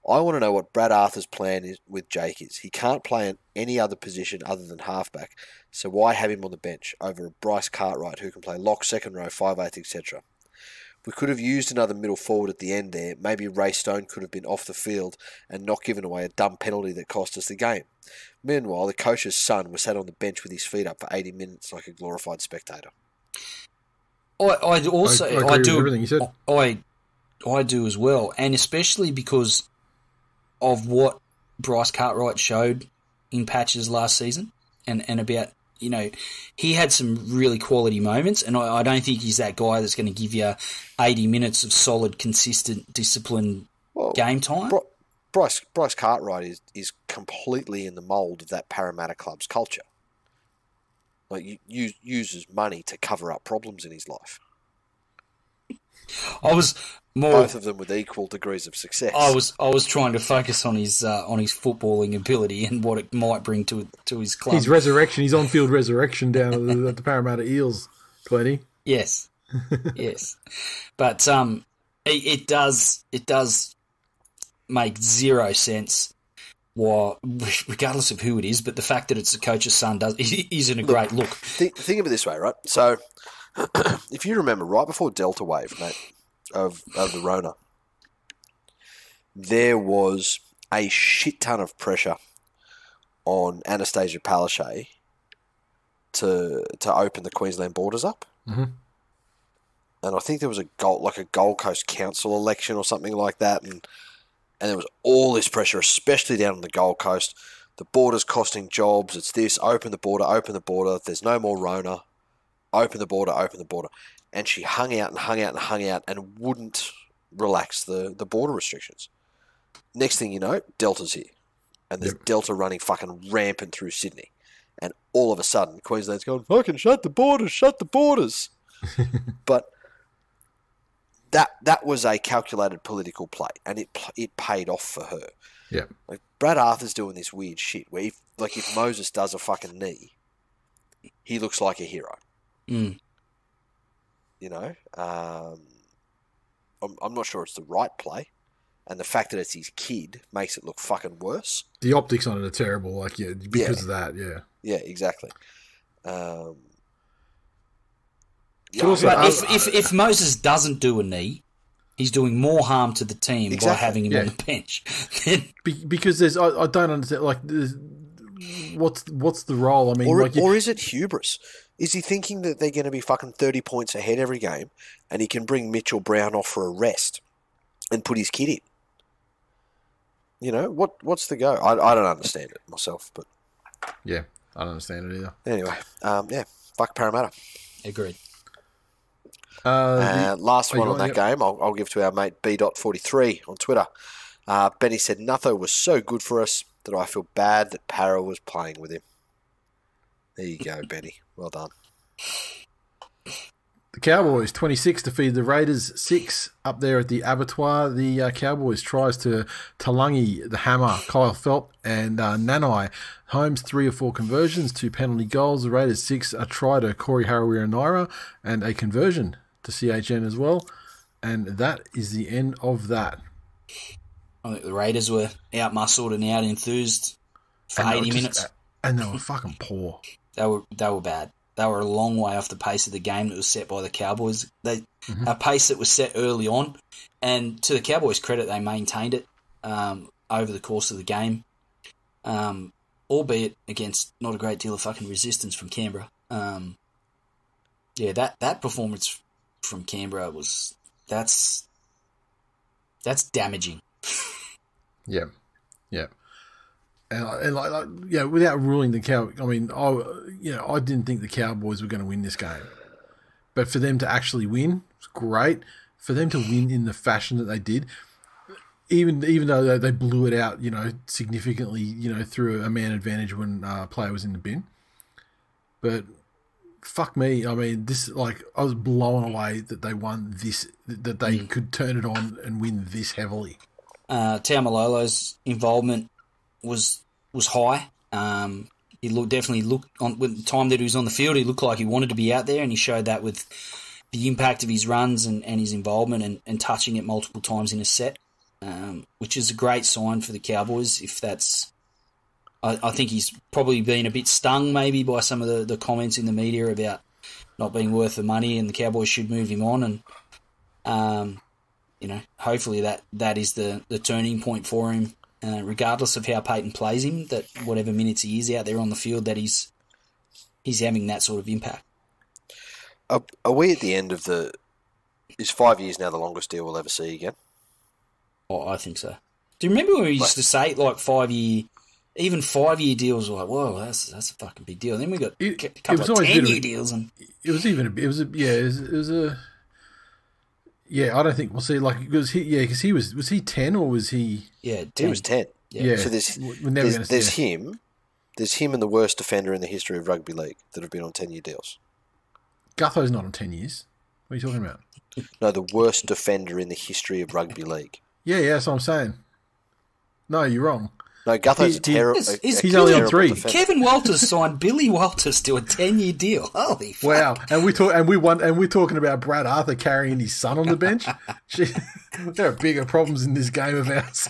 I want to know what Brad Arthur's plan is with Jake is. He can't play in any other position other than halfback, so why have him on the bench over a Bryce Cartwright who can play lock, second row, 5/8, etc. We could have used another middle forward at the end there. Maybe Ray Stone could have been off the field and not given away a dumb penalty that cost us the game. Meanwhile, the coach's son was sat on the bench with his feet up for 80 minutes like a glorified spectator. I agree with everything you said. I do as well, and especially because of what Bryce Cartwright showed in patches last season, and about, he had some really quality moments, and I don't think he's that guy that's going to give you 80 minutes of solid, consistent, disciplined game time. Bryce Cartwright is completely in the mould of that Parramatta club's culture. Like, uses money to cover up problems in his life. I was more both of them with equal degrees of success. I was trying to focus on his footballing ability and what it might bring to his club. His resurrection, his on-field resurrection down at the Parramatta Eels, Clenny. Yes, yes, but it does make zero sense. Why, regardless of who it is, but the fact that it's the coach's son isn't a great look. Think of it this way, right? So, if you remember, right before Delta Wave, mate, of the Rona, there was a shit ton of pressure on Anastasia Palaszczuk to open the Queensland borders up. Mm-hmm. And I think there was a Gold Coast Council election or something like that, and there was all this pressure, especially down on the Gold Coast. The border's costing jobs. It's this, open the border. There's no more Rona. Open the border. And she hung out and wouldn't relax the border restrictions. Next thing you know, Delta's here. And there's Delta running fucking rampant through Sydney. And all of a sudden, Queensland's going, fucking shut the borders. But that was a calculated political play, and it paid off for her. Yeah. Like, Brad Arthur's doing this weird shit where if Moses does a fucking knee, he looks like a hero. Mm. You know? I'm not sure it's the right play, and the fact that it's his kid makes it look fucking worse. The optics on it are terrible, because of that, yeah. Yeah, exactly. If Moses doesn't do a knee, he's doing more harm to the team by having him on the bench. Because I don't understand. What's the role? I mean, or is it hubris? Is he thinking that they're going to be fucking 30 points ahead every game, and he can bring Mitchell Brown off for a rest and put his kid in? You know, what's the go? I don't understand it myself, but yeah, I don't understand it either. Anyway, fuck Parramatta. Agreed. Last one on that game, I'll give to our mate B.43 on Twitter. Benny said, Nutho was so good for us that I feel bad that Para was playing with him. There you go, Benny. Well done. The Cowboys, 26 defeated the Raiders, 6 up there at the abattoir. The Cowboys tries to Talangi, the Hammer, Kyle Felt, and Nanai. Holmes, 3 or 4 conversions, 2 penalty goals. The Raiders, 6, a try to Corey Harawira-Naira, and a conversion to CHN as well. And that is the end of that. I think the Raiders were out-muscled and out-enthused for 80 minutes. And they were fucking poor. They were bad. They were a long way off the pace of the game that was set by the Cowboys. A pace that was set early on, and to the Cowboys' credit, they maintained it over the course of the game, albeit against not a great deal of fucking resistance from Canberra. That performance from Canberra that's damaging. Yeah. And without ruling the Cow, I mean, I didn't think the Cowboys were going to win this game, but for them to actually win was great. For them to win in the fashion that they did, even though they blew it out, significantly, through a man advantage when a player was in the bin. But fuck me, I mean, I was blown away that they won this, that they could turn it on and win this heavily. Taumalolo's involvement was high. He definitely looked on with the time that he was on the field. He looked like he wanted to be out there, and he showed that with the impact of his runs and his involvement and touching it multiple times in a set, which is a great sign for the Cowboys. If that's, I think he's probably been a bit stung maybe by some of the comments in the media about not being worth the money, and the Cowboys should move him on. And hopefully that is the turning point for him. Regardless of how Payton plays him, that whatever minutes he is out there on the field, that he's having that sort of impact. Are we at the end of is 5 years now the longest deal we'll ever see again? Oh, I think so. Do you remember when we used to say 5 year, even 5 year deals were like, whoa, that's a fucking big deal. And then we got a couple of 10 year deals, and Yeah, I don't think we'll see. Like, because he was he 10 or was he? Yeah, 10. He was 10. Yeah. So there's him and the worst defender in the history of rugby league that have been on 10-year deals. Gutho's not on 10 years. What are you talking about? No, the worst defender in the history of rugby league. Yeah, that's what I'm saying. No, you're wrong. No, Gutho's terrible. He's only on 3. defender. Kevin Walters signed Billy Walters to a 10-year deal. Holy fuck. Wow, and we're talking about Brad Arthur carrying his son on the bench. There are bigger problems in this game of ours.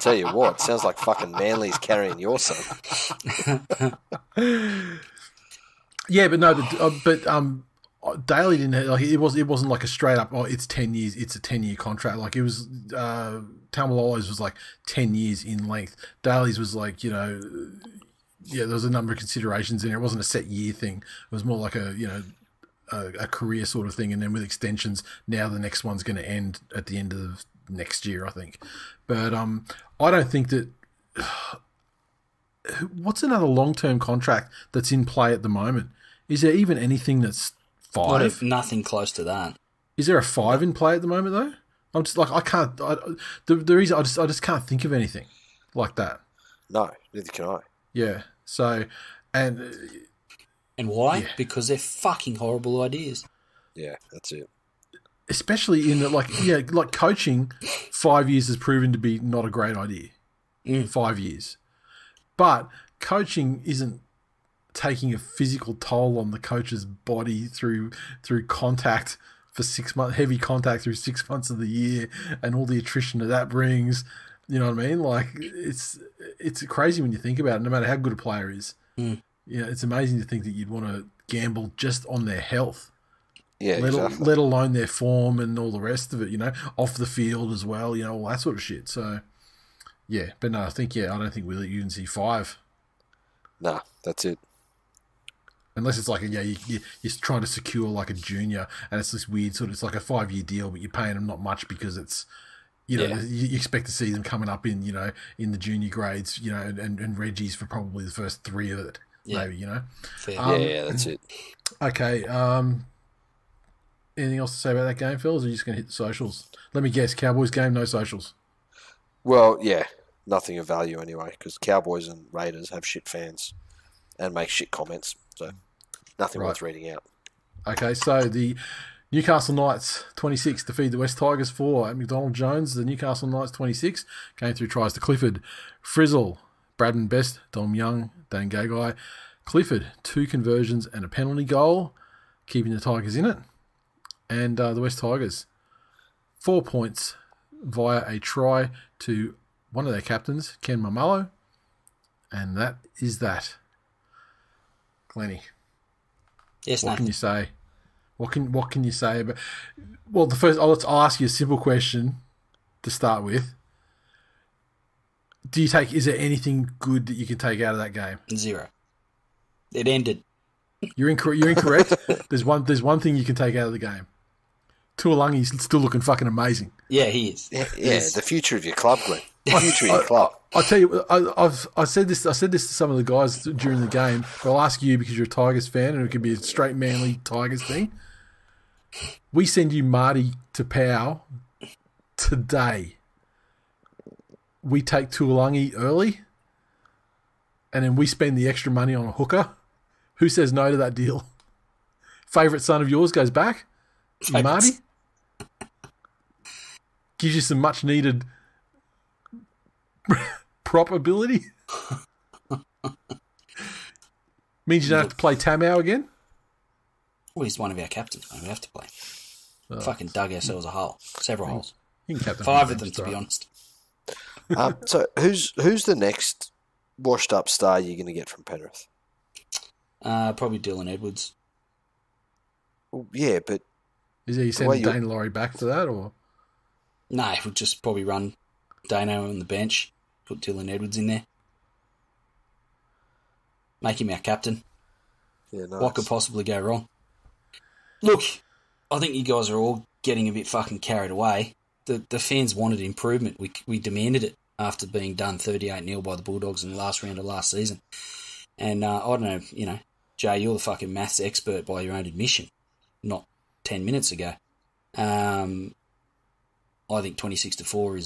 Tell you what, sounds like fucking Manly's carrying your son. Yeah, but no, Daly didn't like it wasn't like a straight up. Oh, it's 10 years. It's a 10-year contract. Like it was. Tamalolo's was like 10 years in length. Daly's was like there was a number of considerations in there. It wasn't a set year thing. It was more like a career sort of thing. And then with extensions, now the next one's going to end at the end of next year, I think. But I don't think that. What's another long-term contract that's in play at the moment? Is there even anything that's 5? What if nothing close to that? Is there a 5 in play at the moment though? I'm just like I can't. The reason I just can't think of anything like that. No, neither can I. Yeah. So, and why? Yeah. Because they're fucking horrible ideas. Yeah, that's it. Especially in that, like coaching, 5 years has proven to be not a great idea. 5 years, but coaching isn't taking a physical toll on the coach's body through contact for 6 months, heavy contact through 6 months of the year, and all the attrition that brings. You know what I mean? Like it's crazy when you think about it. No matter how good a player is, it's amazing to think that you'd want to gamble just on their health. Yeah, exactly. Let alone their form and all the rest of it. Off the field as well. All that sort of shit. So yeah, but no, I don't think we'll even see 5. Nah, that's it. Unless it's like you're trying to secure like a junior, and it's this weird sort of, it's like a 5-year deal, but you're paying them not much because it's, you expect to see them coming up in the junior grades, and Reggie's for probably the first 3 of it, maybe, Fair. Yeah, that's it. Okay. Anything else to say about that game, Phil? Or are you just going to hit the socials? Let me guess. Cowboys game, no socials. Well, yeah, nothing of value anyway, because Cowboys and Raiders have shit fans and make shit comments. So nothing worth reading out. Okay, so the Newcastle Knights 26 defeat the West Tigers 4 at McDonald Jones. The Newcastle Knights 26 came through tries to Clifford, Frizzle, Bradman Best, Dom Young, Dane Gagai. Clifford, 2 conversions and a penalty goal, keeping the Tigers in it. And the West Tigers, 4 points via a try to one of their captains, Ken Mamalo. And that is that. Glennie, Yes, what can you say? What can you say about? Well, I'll ask you a simple question to start with. Is there anything good that you can take out of that game? 0. It ended. You're incorrect. There's one thing you can take out of the game. Tuolangi's still looking fucking amazing. Yeah, he is. Yeah, the future of your club, Glenn. The future of your club. I tell you, I said this to some of the guys during the game. But I'll ask you because you're a Tigers fan, and it could be a straight Manly Tigers thing. We send you Marty to Pau today. We take Tuolangi early, and then we spend the extra money on a hooker. Who says no to that deal? Favourite son of yours goes back. Marty gives you some much needed prop ability. Means you don't have to play Tamau again. Well, he's one of our captains. We have to play. Fucking dug ourselves a hole. Several holes. You can captain 5 of them, to be honest. So who's the next washed up star you're going to get from Penrith? Probably Dylan Edwards. Well, yeah, but is he sending Dane Laurie back for that, or no? We'll just probably run Dano on the bench, put Dylan Edwards in there, make him our captain. Yeah, nice. What could possibly go wrong? Look, I think you guys are all getting a bit fucking carried away. The fans wanted improvement. We demanded it after being done 38-0 by the Bulldogs in the last round of last season. And I don't know, Jay, you're the fucking maths expert by your own admission, not 10 minutes ago. I think 26-4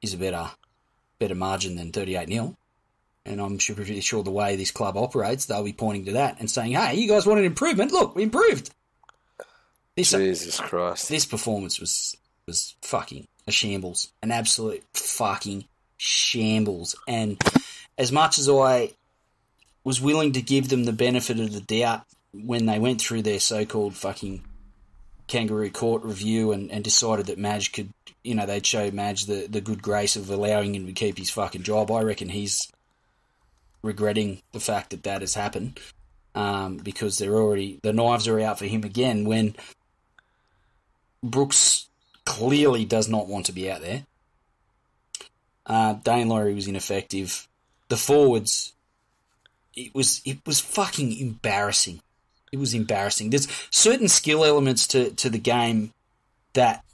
is a better margin than 38-0. And I'm pretty sure the way this club operates, they'll be pointing to that and saying, hey, you guys want an improvement? Look, we improved. Jesus Christ. This performance was fucking a shambles. An absolute fucking shambles. And as much as I was willing to give them the benefit of the doubt when they went through their so-called fucking kangaroo court review and decided that Madge could, they'd show Madge the good grace of allowing him to keep his fucking job, I reckon he's regretting the fact that has happened, because the knives are out for him again when Brooks clearly does not want to be out there. Dane Laurie was ineffective. The forwards, it was fucking embarrassing. It was embarrassing. There's certain skill elements to the game that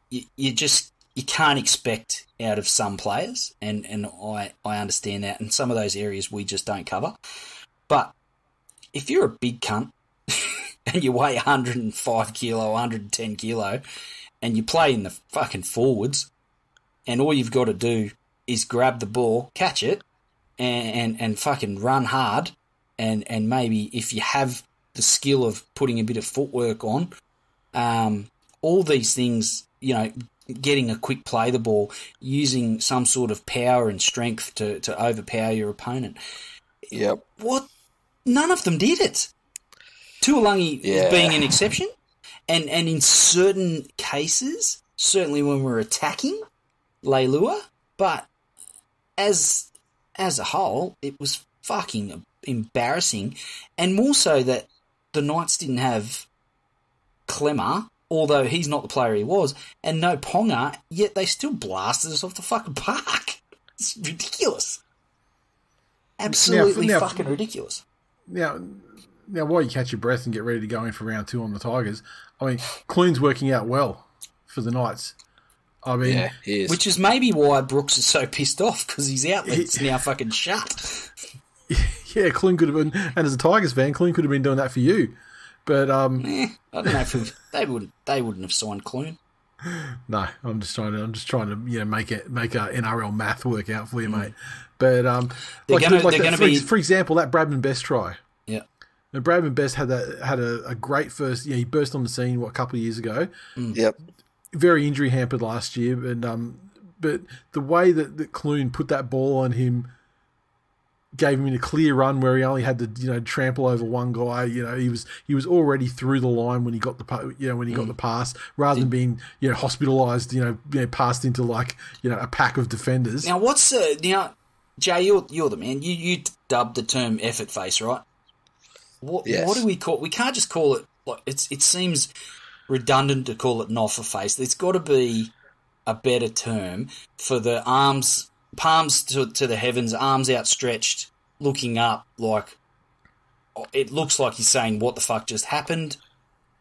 you can't expect out of some players, and I understand that, and some of those areas we just don't cover. But if you're a big cunt and you weigh 105 kilo, 110 kilo, and you play in the fucking forwards, and all you've got to do is grab the ball, catch it, and fucking run hard, and maybe if you have the skill of putting a bit of footwork on, all these things, getting a quick play the ball, using some sort of power and strength to overpower your opponent. Yep. What? None of them did it. Tuolangi is being an exception, and in certain cases, certainly when we're attacking Leilua, but as a whole, it was fucking embarrassing, and more so that the Knights didn't have Clemmer, although he's not the player he was, and no Ponga, yet they still blasted us off the fucking park. It's ridiculous. Absolutely fucking ridiculous. Now, while you catch your breath and get ready to go in for round 2 on the Tigers, I mean, Clune's working out well for the Knights. I mean, he is. Which is maybe why Brooks is so pissed off, because his outlet's now fucking shut. Yeah, Clune could have been, and as a Tigers fan, Clune could have been doing that for you. But I don't know if they wouldn't have signed Clune. No, I'm just trying to make a NRL math work out for you, mate. But for example, that Bradman Best try. Yeah. Now, Bradman Best had a great first. He burst on the scene a couple of years ago. Yep. Very injury hampered last year, and but the way that Clune put that ball on him gave him a clear run where he only had to trample over one guy. He was already through the line when he got the got the pass, rather than being hospitalised, passed into a pack of defenders. Now what's Jay, you're the man. You dubbed the term effort face, right? What do we call? We can't just call it it seems redundant to call it Noffa face. There's got to be a better term for the arms. Palms to the heavens, arms outstretched, looking up like it looks like he's saying, "What the fuck just happened?"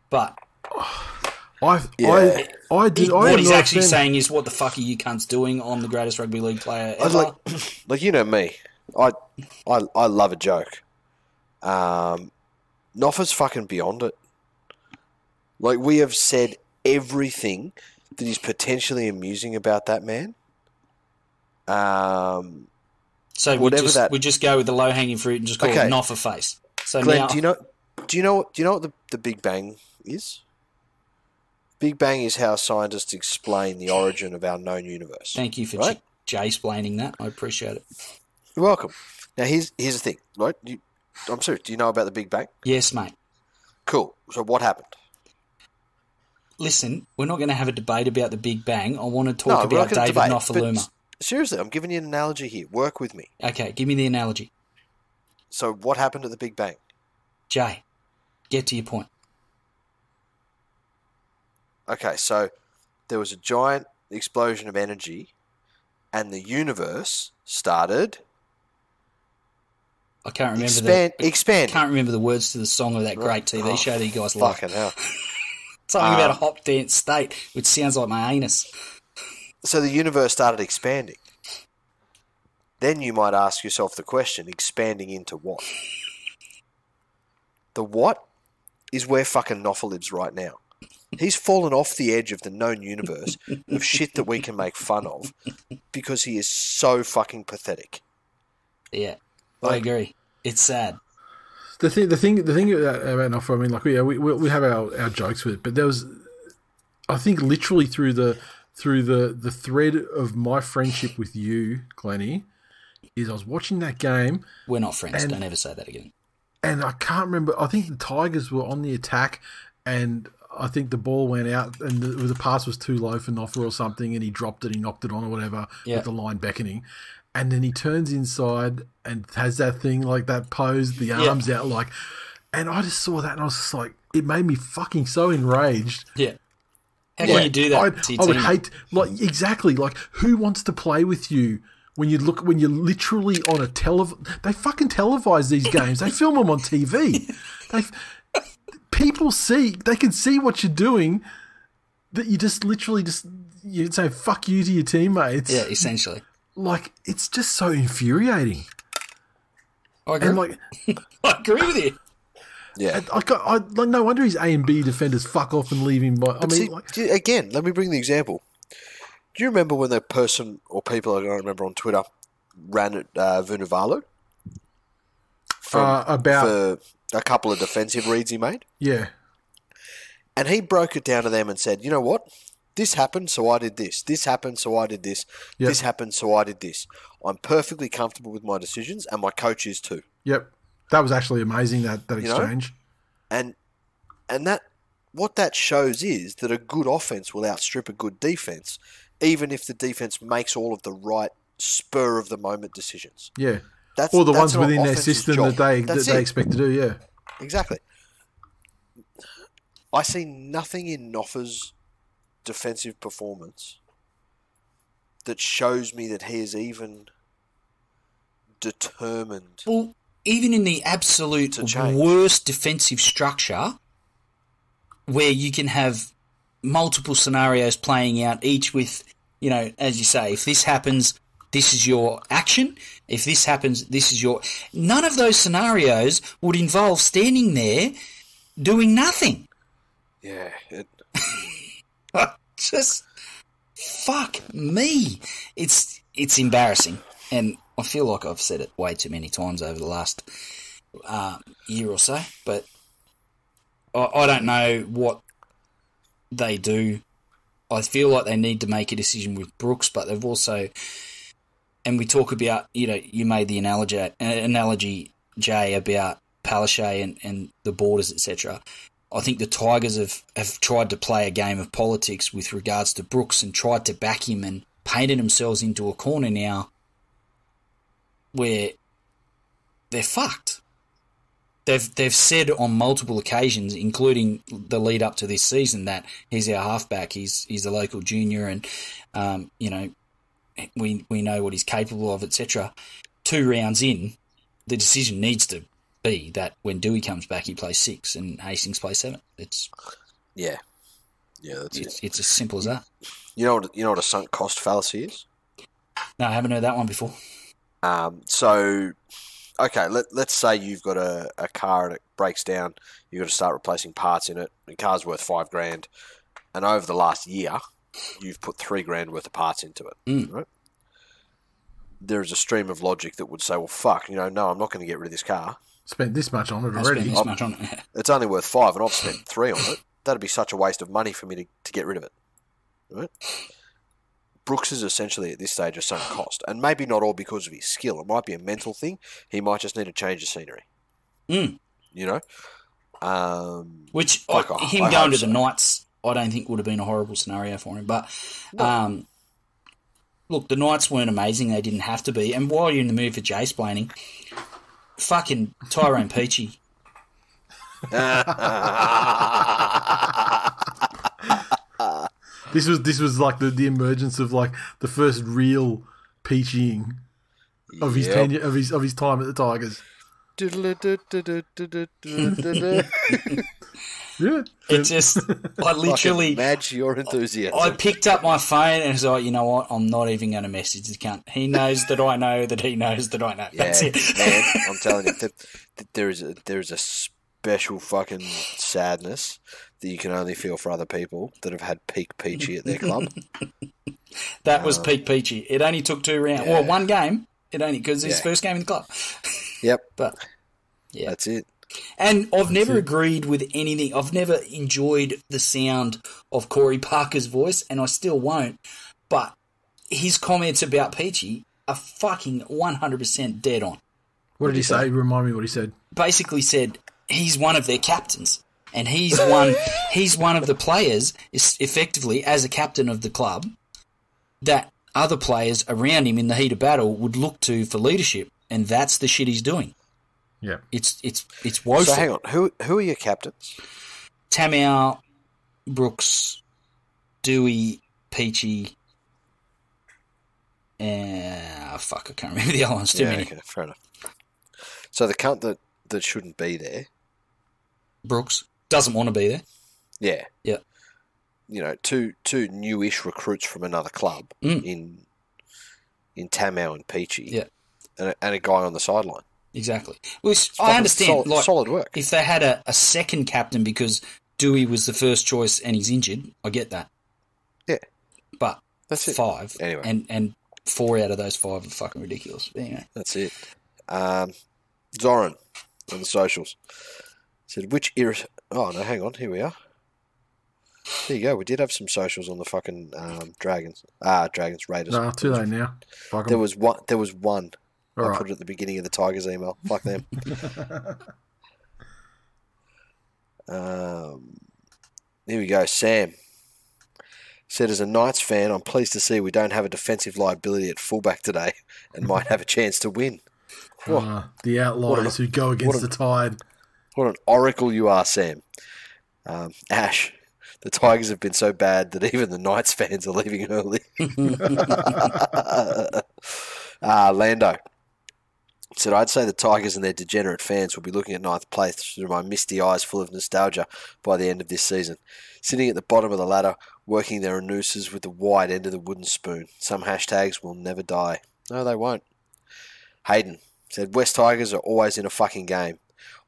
But what he's actually saying is, "What the fuck are you cunts doing?" On the greatest rugby league player ever. Me, I love a joke. Noffa's fucking beyond it. We have said everything that is potentially amusing about that man. So we just go with the low hanging fruit and just call it Noffa face. So Glenn, now, do you know what the Big Bang is? Big Bang is how scientists explain the origin of our known universe. Thank you for Jay-splaining that. I appreciate it. You're welcome. Now here's the thing, right? I'm serious. Do you know about the Big Bang? Yes, mate. Cool. So what happened? Listen, we're not going to have a debate about the Big Bang. I want to talk about David Nofaluma. Seriously, I'm giving you an analogy here. Work with me. Okay, give me the analogy. So what happened at the Big Bang? Jay, get to your point. Okay, so there was a giant explosion of energy and the universe started... I can't remember expand. I can't remember the words to the song of that great TV show that you guys love. Fucking hell. Something about a hot dance state, which sounds like my anus. So the universe started expanding. Then you might ask yourself the question, expanding into what? The what is where fucking Noffa lives right now. He's fallen off the edge of the known universe of shit that we can make fun of because he is so fucking pathetic. Yeah, I agree. It's sad. The thing about Noffa, I mean, like we have our jokes with it, but there was, I think, literally through the thread of my friendship with you, Glennie, is I was watching that game. We're not friends. Don't ever say that again. And I can't remember. I think the Tigers were on the attack, and I think the ball went out, and the pass was too low for Noffa or something, and he dropped it, he knocked it on or whatever, with the line beckoning. And then he turns inside and has that thing, like that pose, the arms out, like, and I just saw that and I was just like, it made me fucking so enraged. Yeah. How can you do that to your I would team? hate, like, exactly, like, who wants to play with you when you're literally on a they fucking televise these games. They film them on TV. People they can see what you're doing, that you just literally you say fuck you to your teammates. Yeah, essentially. Like, it's just so infuriating. I agree. And like, I agree with you. Yeah. Like, no wonder his A and B defenders fuck off and leave him. Again, let me bring the example. Do you remember when the person or people, I don't remember, on Twitter ran at Vunivalu? For a couple of defensive reads he made? Yeah. And he broke it down to them and said, you know what? This happened, so I did this. This happened, so I did this. Yep. This happened, so I did this. I'm perfectly comfortable with my decisions, and my coach is too. Yep. That was actually amazing, that exchange. And that what that shows is that a good offense will outstrip a good defense, even if the defense makes all of the right spur-of-the-moment decisions. Yeah. Or the ones within their system job. that they expect to do, yeah. Exactly. I see nothing in Noffa's defensive performance that shows me that he is even determined. Well, even in the absolute worst defensive structure, where you can have multiple scenarios playing out, each with, as you say, if this happens, this is your action. If this happens, this is your... None of those scenarios would involve standing there doing nothing. Yeah. Just fuck me. It's embarrassing, and I feel like I've said it way too many times over the last year or so. But I don't know what they do. I feel like they need to make a decision with Brooks, but they've also, and we talk about, you made the analogy, Jay, about Palaszczuk and the borders, etc. I think the Tigers have tried to play a game of politics with regards to Brooks and tried to back him and painted themselves into a corner now where they're fucked. They've said on multiple occasions, including the lead up to this season, that he's our halfback, he's a local junior, and we know what he's capable of, etc. 2 rounds in, the decision needs to be that when Dewey comes back, he plays 6 and Hastings plays 7. That's it. It's as simple as that. You know what a sunk cost fallacy is? No, I haven't heard that one before. Okay, let's say you've got a car and it breaks down. You've got to start replacing parts in it. The car's worth $5,000, and over the last year, you've put $3,000 worth of parts into it. Right? There's a stream of logic that would say, well, fuck, no, I'm not going to get rid of this car. Spent this much on it already. It's only worth $5,000 and I've spent $3,000 on it. That'd be such a waste of money for me to get rid of it. Right? Brooks is essentially at this stage a sunk cost. And maybe not all because of his skill. It might be a mental thing. He might just need to change the scenery. Which, him going to the Knights, I don't think would have been a horrible scenario for him. But, look, the Knights weren't amazing. They didn't have to be. And while you're in the mood for Jay-splaining, fucking Tyrone Peachy. This was like the emergence of like the first real peachying of his tenure of his time at the Tigers. Yeah, it just I literally match your enthusiasm. I picked up my phone and was like, you know what? I'm not even going to message the cunt. He knows that I know that he knows that I know. That's it. Man, I'm telling you, there is a special fucking sadness that you can only feel for other people that have had peak Peachy at their club. That was peak Peachy. It only took 2 rounds. Yeah. Well, one game. It only because his first game in the club. Yep. But yeah, that's it. And I've never agreed with anything. I've never enjoyed the sound of Corey Parker's voice, and I still won't. But his comments about Peachy are fucking 100% dead on. What did he say? Remind me what he said. Basically said he's one of their captains, and he's one of the players, effectively, as a captain of the club, that other players around him in the heat of battle would look to for leadership, and that's the shit he's doing. Yeah, it's woeful. So hang on, who are your captains? Tamau, Brooks, Dewey, Peachy. Fuck, I can't remember the other ones. Too many. Okay, fair enough. So the cunt that shouldn't be there, Brooks, doesn't want to be there. Yeah. Yeah. You know, two newish recruits from another club in Tamau and Peachy. Yeah. And a guy on the sideline. Exactly. Which I understand. Solid work. If they had a second captain because Dewey was the first choice and he's injured, I get that. Yeah. But that's 5. It. Anyway. And 4 out of those 5 are fucking ridiculous. But anyway. That's it. Zoran on the socials said, which era... Oh, no, hang on. Here we are. There you go. We did have some socials on the fucking Dragons. Raiders. No, too late now. Fuck 'em. There was one. All right. Put it at the beginning of the Tigers email. Fuck them. Here we go. Sam said, as a Knights fan, I'm pleased to see we don't have a defensive liability at fullback today and might have a chance to win. The outliers who go against the tide. What an oracle you are, Sam. Ash, the Tigers have been so bad that even the Knights fans are leaving early. Lando said, I'd say the Tigers and their degenerate fans will be looking at ninth place through my misty eyes full of nostalgia by the end of this season. Sitting at the bottom of the ladder, working their nooses with the wide end of the wooden spoon. Some hashtags will never die. No, they won't. Hayden said, West Tigers are always in a fucking game.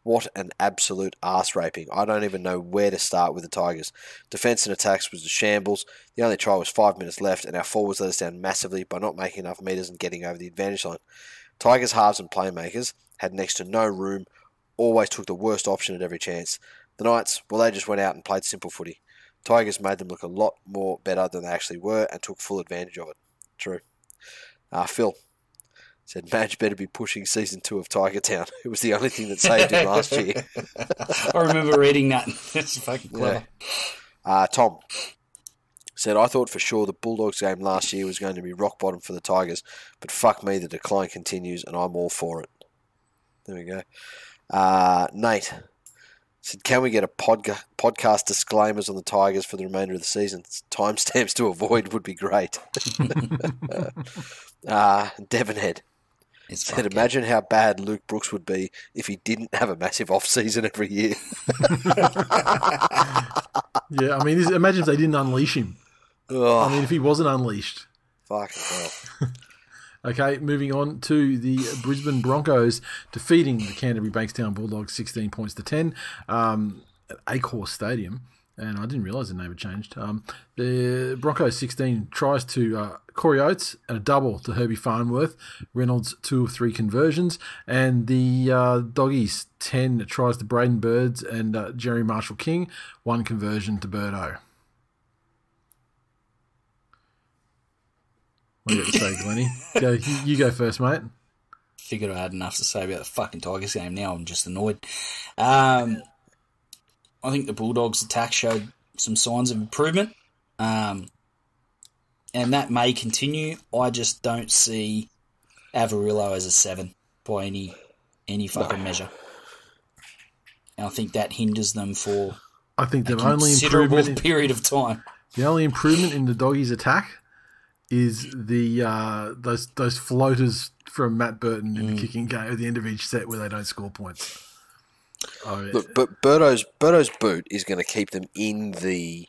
What an absolute arse raping. I don't even know where to start with the Tigers. Defence and attacks was a shambles. The only try was 5 minutes left, and our forwards let us down massively by not making enough metres and getting over the advantage line. Tigers' halves and playmakers had next to no room, always took the worst option at every chance. The Knights, well, they just went out and played simple footy. Tigers made them look a lot more better than they actually were and took full advantage of it. True. Phil said, Madge better be pushing season 2 of Tiger Town. It was the only thing that saved him last year. I remember reading that. That's fucking clever. Yeah. Tom said, I thought for sure the Bulldogs game last year was going to be rock bottom for the Tigers, but fuck me, the decline continues and I'm all for it. There we go. Nate said, can we get a podcast disclaimers on the Tigers for the remainder of the season? Timestamps to avoid would be great. Devonhead said, imagine how bad Luke Brooks would be if he didn't have a massive off-season every year. Yeah, I mean, imagine if they didn't unleash him. Oh, I mean, if he wasn't unleashed. fucking hell. Okay, moving on to the Brisbane Broncos defeating the Canterbury Bankstown Bulldogs 16 points to 10 at Acor Stadium. And I didn't realise the name had changed. The Broncos 16 tries to Corey Oates and a double to Herbie Farnworth. Reynolds 2 of 3 conversions. And the Doggies 10 tries to Braden Birds and Jerry Marshall King. 1 conversion to Birdo. What do you got to say, Glennie? You go first, mate. Figured I had enough to say about the fucking Tigers game. Now I'm just annoyed. I think the Bulldogs' attack showed some signs of improvement, and that may continue. I just don't see Avarillo as a 7 by any fucking measure. And I think that hinders them for I think the a only considerable period of time. The only improvement in the Doggies' attack is the those floaters from Matt Burton in the kicking game at the end of each set where they don't score points. Look, but Birdo's boot is going to keep them in the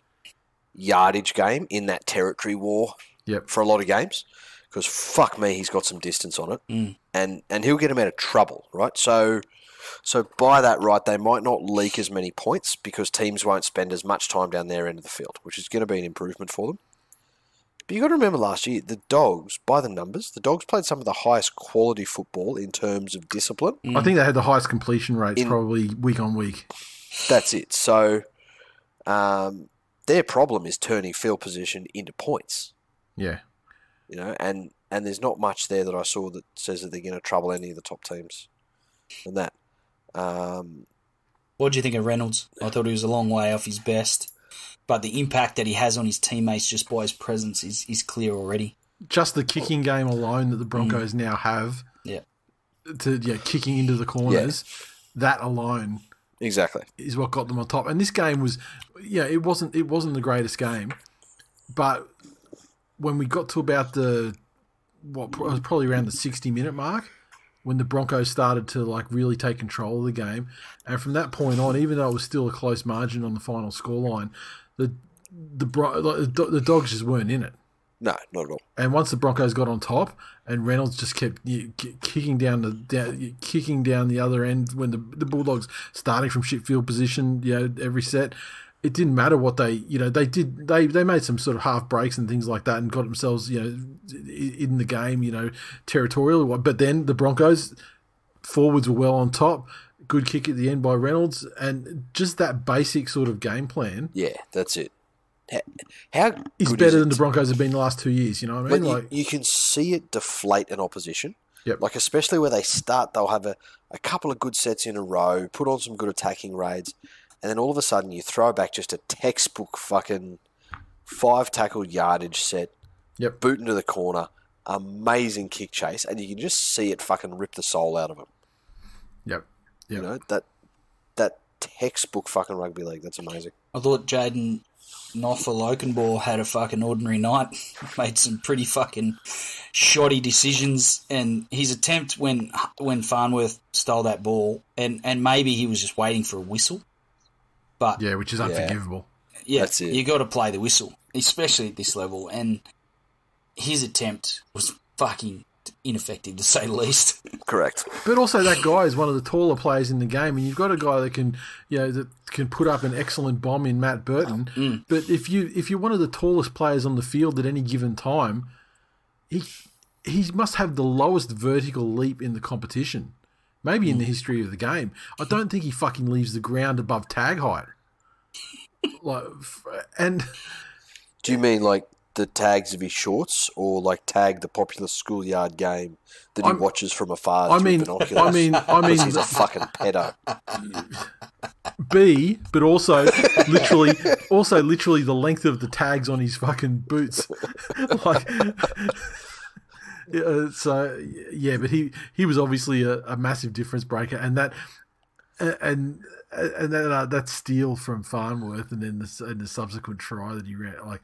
yardage game, in that territory war for a lot of games. Because fuck me, he's got some distance on it. And he'll get him out of trouble, right? So So by that, right, they might not leak as many points because teams won't spend as much time down their end of the field, which is going to be an improvement for them. But you got to remember last year, the Dogs, by the numbers, the Dogs played some of the highest quality football in terms of discipline. I think they had the highest completion rates probably week on week. That's it. So their problem is turning field position into points. Yeah. You know, and there's not much there that I saw that says that they're going to trouble any of the top teams. And that. What do you think of Reynolds? I thought he was a long way off his best, but the impact that he has on his teammates just by his presence is clear already. Just the kicking game alone that the Broncos now have, kicking into the corners, that alone, exactly, is what got them on top. And this game was, it wasn't the greatest game, but when we got to about probably around the 60-minute mark, when the Broncos started to like really take control of the game, and from that point on, even though it was still a close margin on the final scoreline, the Dogs just weren't in it. No, not at all. And once the Broncos got on top, and Reynolds just kept kicking down the other end when the Bulldogs starting from shit field position, every set. It didn't matter what they made some sort of half breaks and things like that and got themselves, in the game, territorial. But then the Broncos forwards were well on top. Good kick at the end by Reynolds, and just that basic sort of game plan. Yeah, that's it. How is better than the Broncos have been the last 2 years. You know what I mean? You can see it deflate an opposition. Yep. Like especially where they start, they'll have a couple of good sets in a row, put on some good attacking raids. And then all of a sudden you throw back just a textbook fucking 5-tackle yardage set, boot into the corner, amazing kick chase, and you can just see it fucking rip the soul out of them. Yep. You know, that textbook fucking rugby league, that's amazing. I thought Jaden Nofa-Lokenball had a fucking ordinary night, made some pretty fucking shoddy decisions, and his attempt when Farnworth stole that ball, and maybe he was just waiting for a whistle. But which is unforgivable. Yeah, that's it. You got to play the whistle, especially at this level. And his attempt was fucking ineffective, to say the least. Correct. But also, that guy is one of the taller players in the game, and you've got a guy that can, that can put up an excellent bomb in Matt Burton. But if you're one of the tallest players on the field at any given time, he must have the lowest vertical leap in the competition. Maybe in the history of the game. I don't think he fucking leaves the ground above tag height. Do you mean like the tags of his shorts, or like tag the popular schoolyard game that he watches from afar through binoculars? I mean, he's a fucking pedo. B, but also literally the length of the tags on his fucking boots, like. But he was obviously a massive difference breaker, and that steal from Farnworth, and then the subsequent try that he ran, like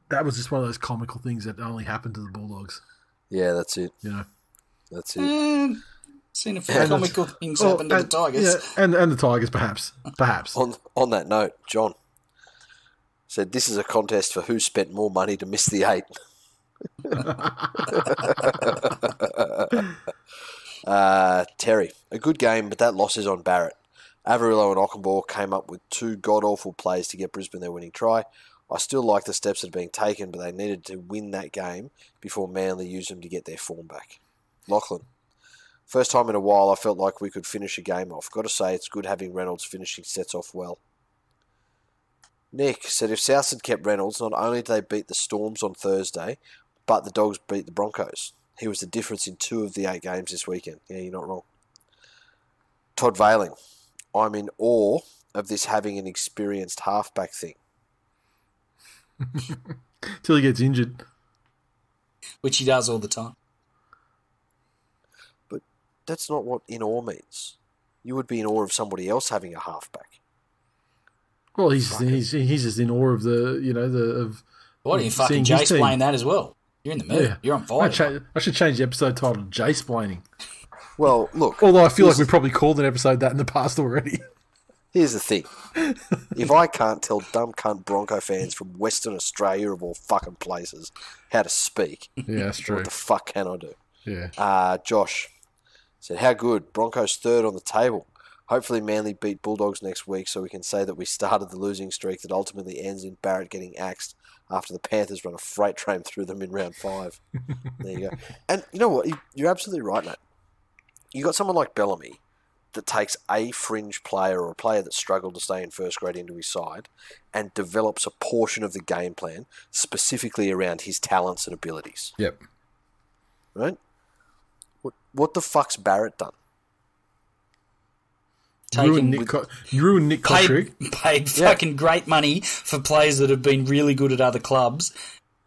that was just one of those comical things that only happened to the Bulldogs. Yeah, that's it. That's it. Seen a few comical things happen to the Tigers, and the Tigers, perhaps. On that note, John said this is a contest for who spent more money to miss the 8. Terry, a good game, but that loss is on Barrett. Averillo and Ockenbaugh came up with 2 god-awful plays to get Brisbane their winning try. I still like the steps that are being taken, but they needed to win that game before Manly used them to get their form back. Lachlan, first time in a while I felt like we could finish a game off. Got to say, it's good having Reynolds finishing sets off well. Nick said if South had kept Reynolds, not only did they beat the Storms on Thursday, but the Dogs beat the Broncos. He was the difference in 2 of the 8 games this weekend. Yeah, you're not wrong. Todd Veiling, I'm in awe of this having an experienced halfback thing. Till he gets injured. Which he does all the time. But that's not what in awe means. You would be in awe of somebody else having a halfback. Well, he's just in awe of the. Why don't you fucking Jay-splain that as well? You're in the mood. Yeah. You're on fire. I should change the episode title to Jay-splaining. Well, look. Although I feel like we probably called an episode that in the past already. Here's the thing. If I can't tell dumb cunt Bronco fans from Western Australia of all fucking places how to speak, yeah, that's true. What the fuck can I do? Yeah. Josh, Said, how good? Broncos third on the table. Hopefully Manly beat Bulldogs next week so we can say that we started the losing streak that ultimately ends in Barrett getting axed after the Panthers run a freight train through them in round 5. There you go. And you know what? You're absolutely right, mate. You got someone like Bellamy that takes a fringe player or a player that struggled to stay in first grade into his side and develops a portion of the game plan specifically around his talents and abilities. Yep. Right? What the fuck's Barrett done? Ruined Nick Cotric. Paid fucking great money for players that have been really good at other clubs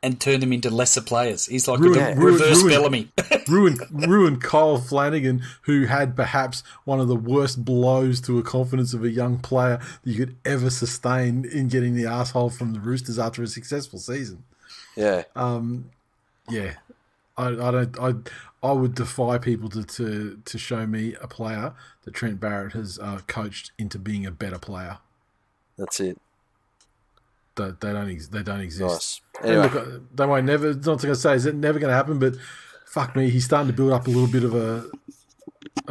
and turned them into lesser players. He's like reverse Bellamy. ruined Kyle Flanagan, who had perhaps one of the worst blows to a confidence of a young player that you could ever sustain in getting the asshole from the Roosters after a successful season. Yeah. Yeah. I would defy people to show me a player that Trent Barrett has coached into being a better player. That's it. They don't exist. Nice. Anyway. Look, they won't never. It's not going to say is it never going to happen, but fuck me, he's starting to build up a little bit of a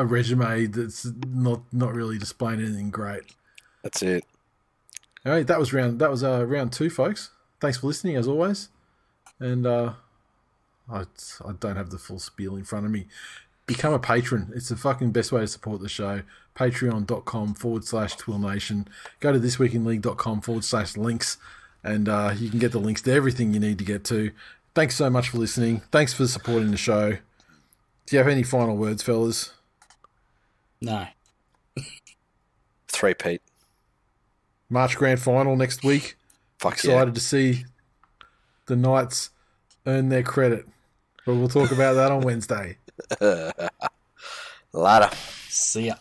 resume that's not really displaying anything great. That's it. All right, that was round 2, folks. Thanks for listening as always, and I don't have the full spiel in front of me. Become a patron. It's the fucking best way to support the show. Patreon.com/TWiLNation. Go to thisweekinleague.com/links and you can get the links to everything you need to get to. Thanks so much for listening. Thanks for supporting the show. Do you have any final words, fellas? No. 3-peat. March Grand Final next week. Excited to see the Knights earn their credit. But we'll talk about that on Wednesday. Later. See ya.